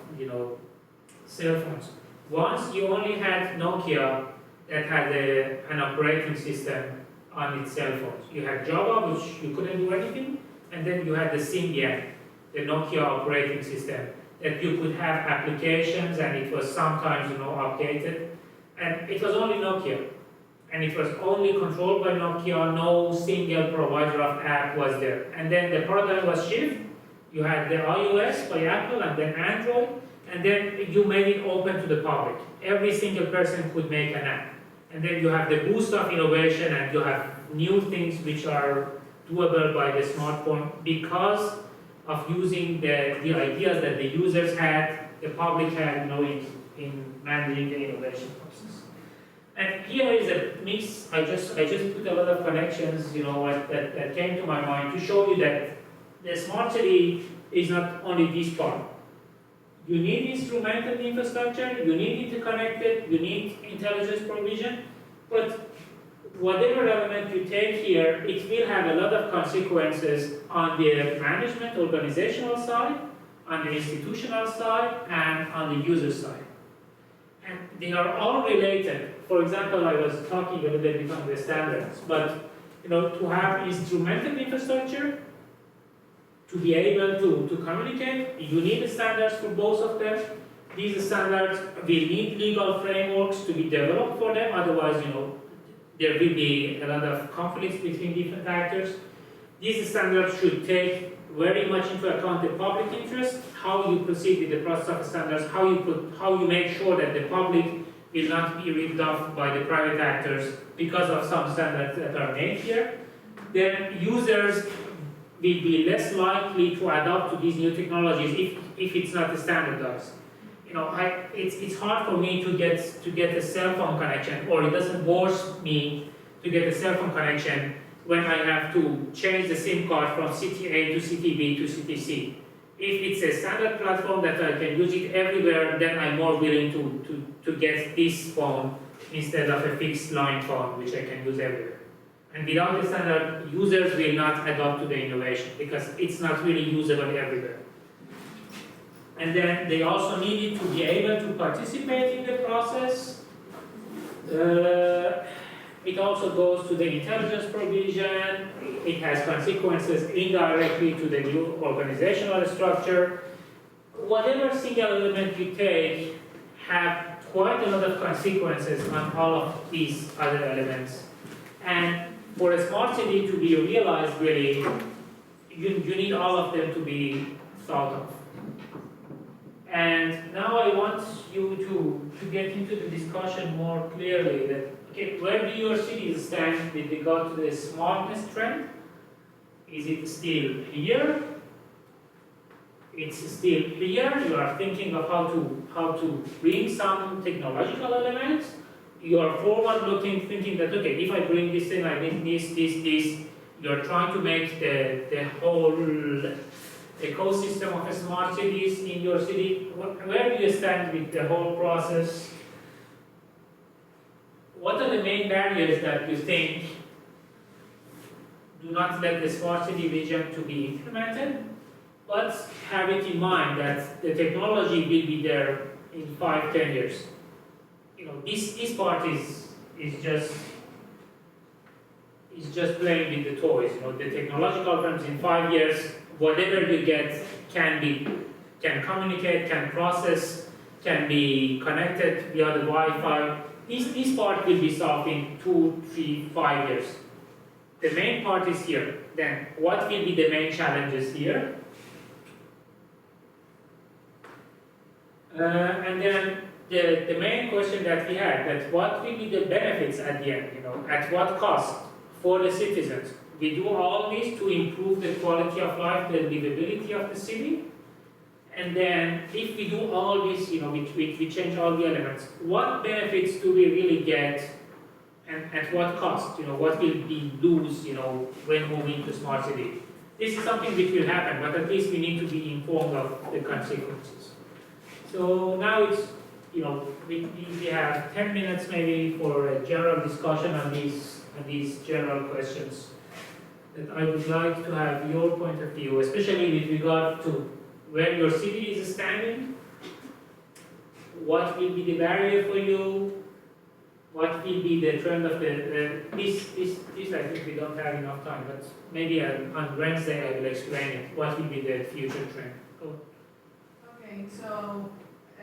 cell phones. Once you only had Nokia that had an operating system on its cell phones. You had Java, which you couldn't do anything, and then you had the Symbian, the Nokia operating system, that you could have applications, and it was sometimes, updated. And it was only Nokia. And it was only controlled by Nokia, no single provider of app was there. And then the paradigm was shifted. You had the iOS by Apple and then Android, and then you made it open to the public. Every single person could make an app. And then you have the boost of innovation, and you have new things which are doable by the smartphone because of using the ideas that the users had, the public had, in managing the innovation process. And here is a mix. I just put a lot of connections, that came to my mind to show you that the smart city is not only this part. You need instrumented infrastructure, you need interconnected, you need intelligence provision, but whatever element you take here, it will have a lot of consequences on the management, organizational side, on the institutional side, and on the user side. And they are all related. For example, I was talking a little bit on the standards, but to have instrumented infrastructure, to be able to communicate, you need standards for both of them. These standards will need legal frameworks to be developed for them, otherwise, there will be a lot of conflicts between different actors. These standards should take very much into account the public interest, how you proceed with the process of standards, how you make sure that the public will not be ripped off by the private actors because of some standards that are made here. Then users will be less likely to adopt to these new technologies if it's not standardized. It's hard for me to get a cell phone connection, or it doesn't force me to get a cell phone connection when I have to change the SIM card from city A to city B to city C. If it's a standard platform that I can use it everywhere, then I'm more willing to get this phone instead of a fixed line phone, which I can use everywhere. And without the standard, users will not adopt to the innovation because it's not really usable everywhere. And then they also needed to be able to participate in the process. It also goes to the intelligence provision. It has consequences indirectly to the new organizational structure. Whatever single element you take have quite a lot of consequences on all of these other elements. And for a smart city to be realized, really, you need all of them to be thought of. And now I want you to get into the discussion more clearly that, okay, where do your cities stand with regard to the smartness trend? Is it still here? It's still here. You are thinking of how to bring some technological elements, you are forward-looking, thinking that, okay, if I bring this in, I need this. You're trying to make the whole ecosystem of smart cities in your city. Where do you stand with the whole process? What are the main barriers that you think do not let the smart city vision to be implemented? But have it in mind that the technology will be there in 5-10 years. This part is just playing with the toys. The technological firms in 5 years, whatever you get can communicate, can process, can be connected via the Wi-Fi. This part will be solved in 2, 3, 5 years. The main part is here. Then what will be the main challenges here? And then the main question that we had, that what will be the benefits at the end, at what cost for the citizens? We do all this to improve the quality of life, the livability of the city. And then if we do all this, we change all the elements, what benefits do we really get and at what cost? What will we lose, when moving to smart city? This is something which will happen, but at least we need to be informed of the consequences. So now it's, we have 10 minutes maybe for a general discussion on these general questions that I would like to have your point of view, especially with regard to where your city is standing, what will be the barrier for you, what will be the trend of this I think we don't have enough time, but maybe on Wednesday I will explain it, what will be the future trend. Okay, so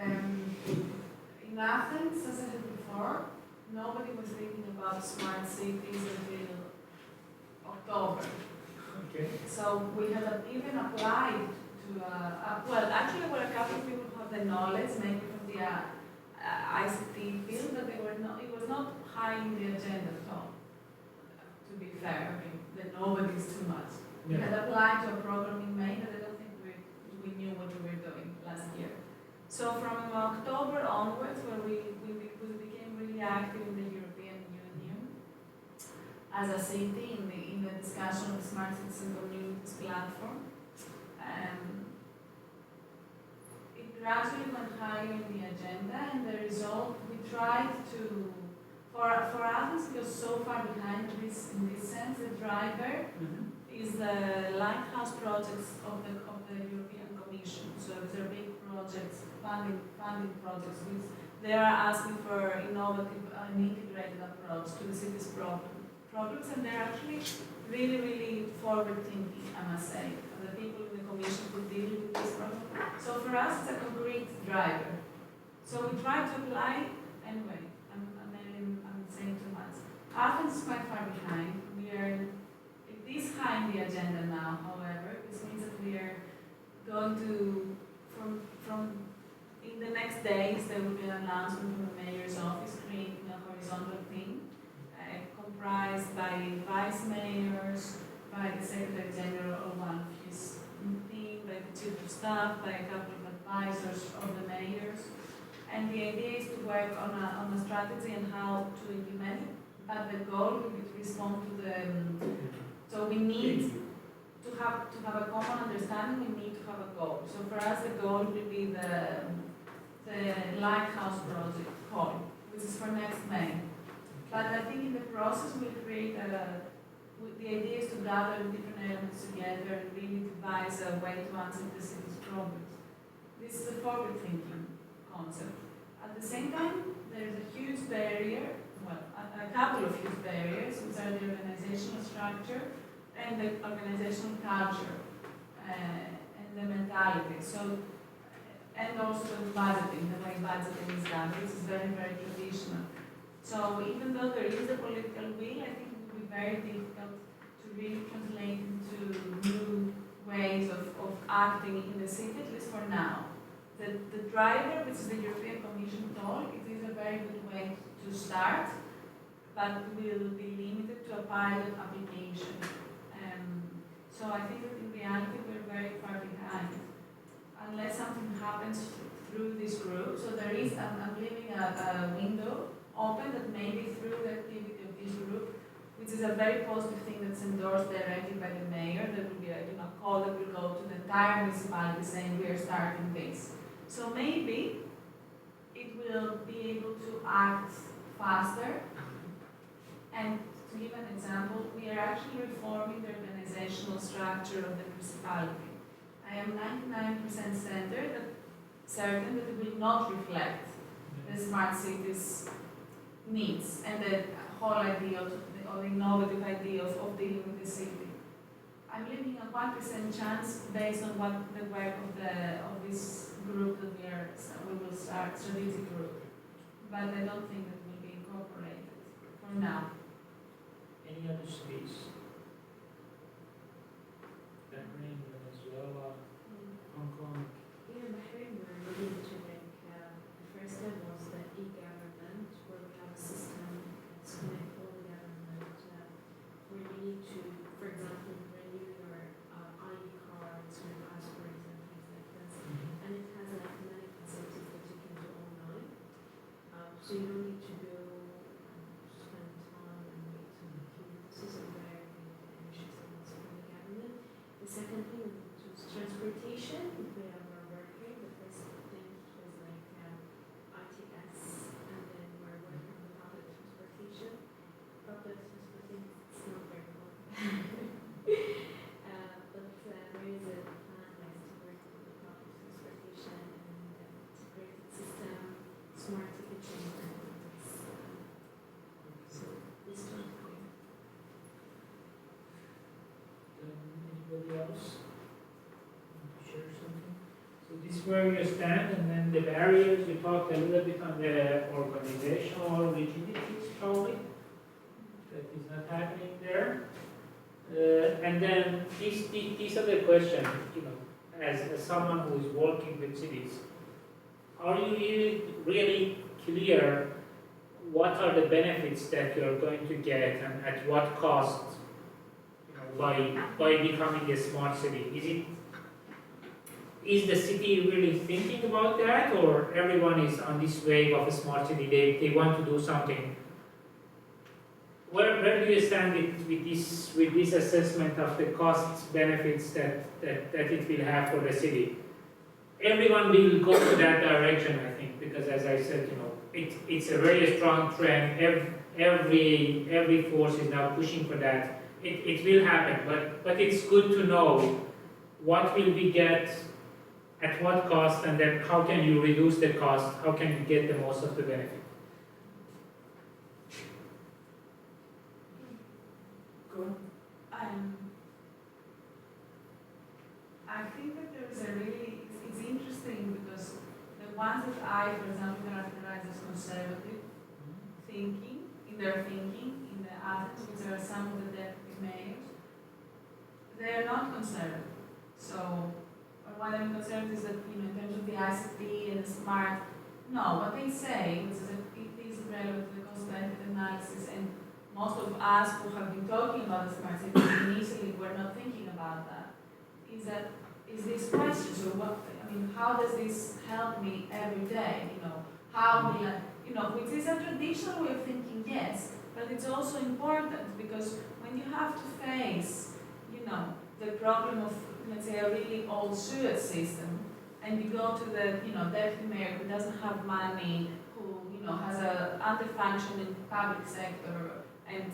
in Athens, as I said before, nobody was thinking about smart cities until October. Okay. So we had even applied to, well, actually, were a couple of people who have the knowledge, maybe from the ICT field, but it was not high in the agenda at all. To be fair, the nobody is too much. We had applied to a program in May, but I don't think we knew what we were doing last year. So from October onwards, where we became really active in the European Union as a city in the discussion of the Smart Cities and Communities platform, it gradually went higher in the agenda, and the result, we tried to, for Athens, because so far behind this, in this sense, the driver is the lighthouse projects of the European Commission. So these are big projects, funding projects, which they are asking for innovative and integrated approach to the city's problems, and they're actually really, really forward-thinking, I must say. The people in the Commission who deal with this problem. So for us, it's a concrete driver. So we try to apply, anyway, I'm saying too much. Athens is quite far behind. It is high in the agenda now, however. This means that we are going to, in the next days, there will be an announcement from the mayor's office creating a horizontal team comprised by vice mayors, by the Secretary General of one of his team, by the Chief of Staff, by a couple of advisors of the mayors. And the idea is to work on a strategy and how to implement it. But the goal will be to respond to the. So we need to have a common understanding. We need to have a goal. So for us, the goal will be the Lighthouse project call, which is for next May. But I think in the process we'll create the idea is to gather different elements together and really devise a way to answer the city's problems. This is a forward-thinking concept. At the same time, there is a huge barrier, well, a couple of huge barriers, which are the organizational structure and the organizational culture and the mentality. So, and also the budgeting, the way budgeting is done, which is very, very traditional. So even though there is a political will, I think it will be very difficult to really translate into new ways of acting in the city, at least for now. The driver, which is the European Commission tool, it is a very good way to start, but will be limited to a pilot application. So I think that in reality we're very far behind, unless something happens through this group. So there is, I'm leaving a window open that maybe through the activity of this group, which is a very positive thing that's endorsed directly by the mayor, there will be a call that will go to the entire municipality saying we are starting this. So maybe it will be able to act faster. And to give an example, we are actually reforming the organizational structure of the municipality. I am 99% certain that it will not reflect the smart cities needs and the whole idea or innovative idea of dealing with the city. I'm leaving a 1% chance based on what the work of this group that we will start, strategic group. But I don't think that will be incorporated for now. Any other cities? Bahrain, Venezuela, Hong Kong. Yeah, Bahrain, we're looking to make, the first step was the e-government, where we have a system that's connect all the government, where you need to, for example, renew your ID cards or passports and things like this. And it has an automatic facility that you can do online. So you don't need to go spend time and wait in the queue. This is a very good initiative from the government. The second thing was transportation. We are working. The first thing was like ITS, and then we're working on public transportation. Public transportation is not very good. But there is a plan like to work on the public transportation and integrated system, smart ticketing, and so this one. Anybody else want to share something? So this is where you stand, and then the barriers, we talked a little bit on the organizational rigidities probably, that is not happening there. And then these are the questions, as someone who is working with cities, are you really clear what are the benefits that you're going to get and at what cost by becoming a smart city? Is the city really thinking about that, or everyone is on this wave of a smart city, they want to do something? Where do you stand with this assessment of the costs, benefits that it will have for the city? Everyone will go to that direction, I think, because as I said, it's a very strong trend. Every force is now pushing for that. It will happen, but it's good to know what will we get, at what cost, and then how can you reduce the cost, how can you get the most of the benefit. I think that there's it's interesting because the ones that I, for example, characterize as conservative thinking, in the Athens, which are some of the deputy mayors, they are not conservative. So, what I mean conservative is that, in terms of the ICT and the smart, no, what they say, which is that it is relevant to the cost-benefit analysis, and most of us who have been talking about the smart cities initially were not thinking about that, is this question, so how does this help me every day, how will I, which is a traditional way of thinking, yes, but it's also important because when you have to face, the problem of, let's say, a really old sewage system, and you go to the, deputy mayor who doesn't have money, who, has a under-functioning public sector, and,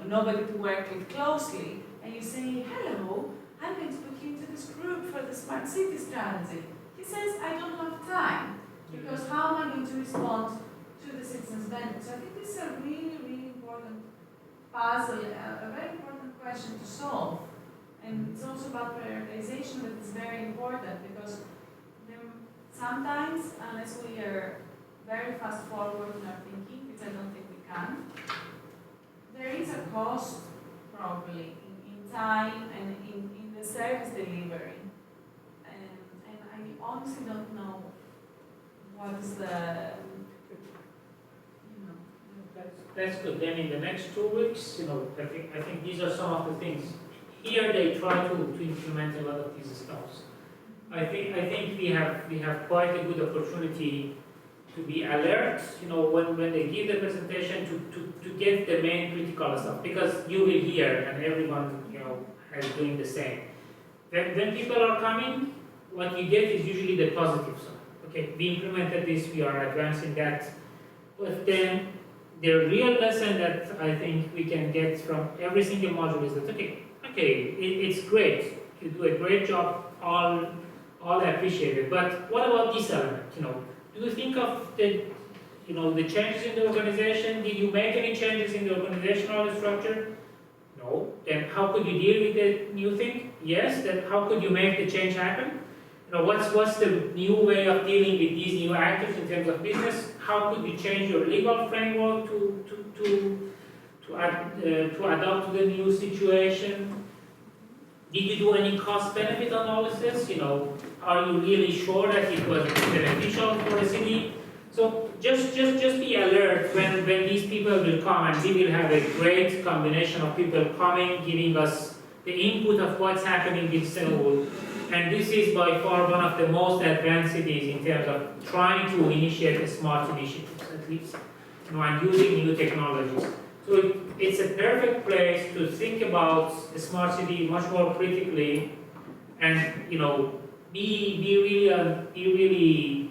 nobody to work with closely, and you say, hello, I'm going to put you into this group for the smart city strategy. He says, I don't have time, because how am I going to respond to the citizens' benefits? So I think this is a really, really important puzzle, a very important question to solve. And it's also about prioritization that is very important, because sometimes, unless we are very fast forward in our thinking, which I don't think we can, there is a cost probably in time and in the service delivery. And I honestly don't know what is the, That's good. Then in the next 2 weeks, I think these are some of the things. Here they try to implement a lot of these stuff. I think we have quite a good opportunity be alert, when they give the presentation to get the main critical stuff, because you will hear and everyone, is doing the same. When people are coming, what you get is usually the positive side. Okay, we implemented this, we are advancing that. But then the real lesson that I think we can get from every single module is that, it's great, you do a great job, all appreciate it, but what about this element, Do you think of the changes in the organization? Did you make any changes in the organizational structure? No. Then how could you deal with the new thing? Yes. Then how could you make the change happen? What's the new way of dealing with these new actors in terms of business? How could you change your legal framework to adapt to the new situation? Did you do any cost-benefit analysis? Are you really sure that it was beneficial for the city? So just be alert when these people will come, and we will have a great combination of people coming, giving us the input of what's happening with Seoul. And this is by far one of the most advanced cities in terms of trying to initiate a smart initiatives, at least, and using new technologies. So it's a perfect place to think about a smart city much more critically, and be really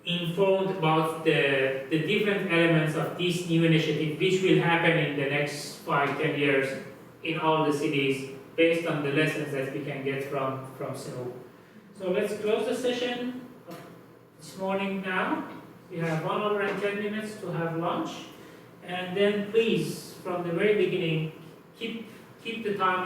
informed about the different elements of this new initiative, which will happen in the next 5-10 years in all the cities, based on the lessons that we can get from Seoul. So let's close the session this morning now. We have 1 hour and 10 minutes to have lunch. And then please, from the very beginning, keep the timing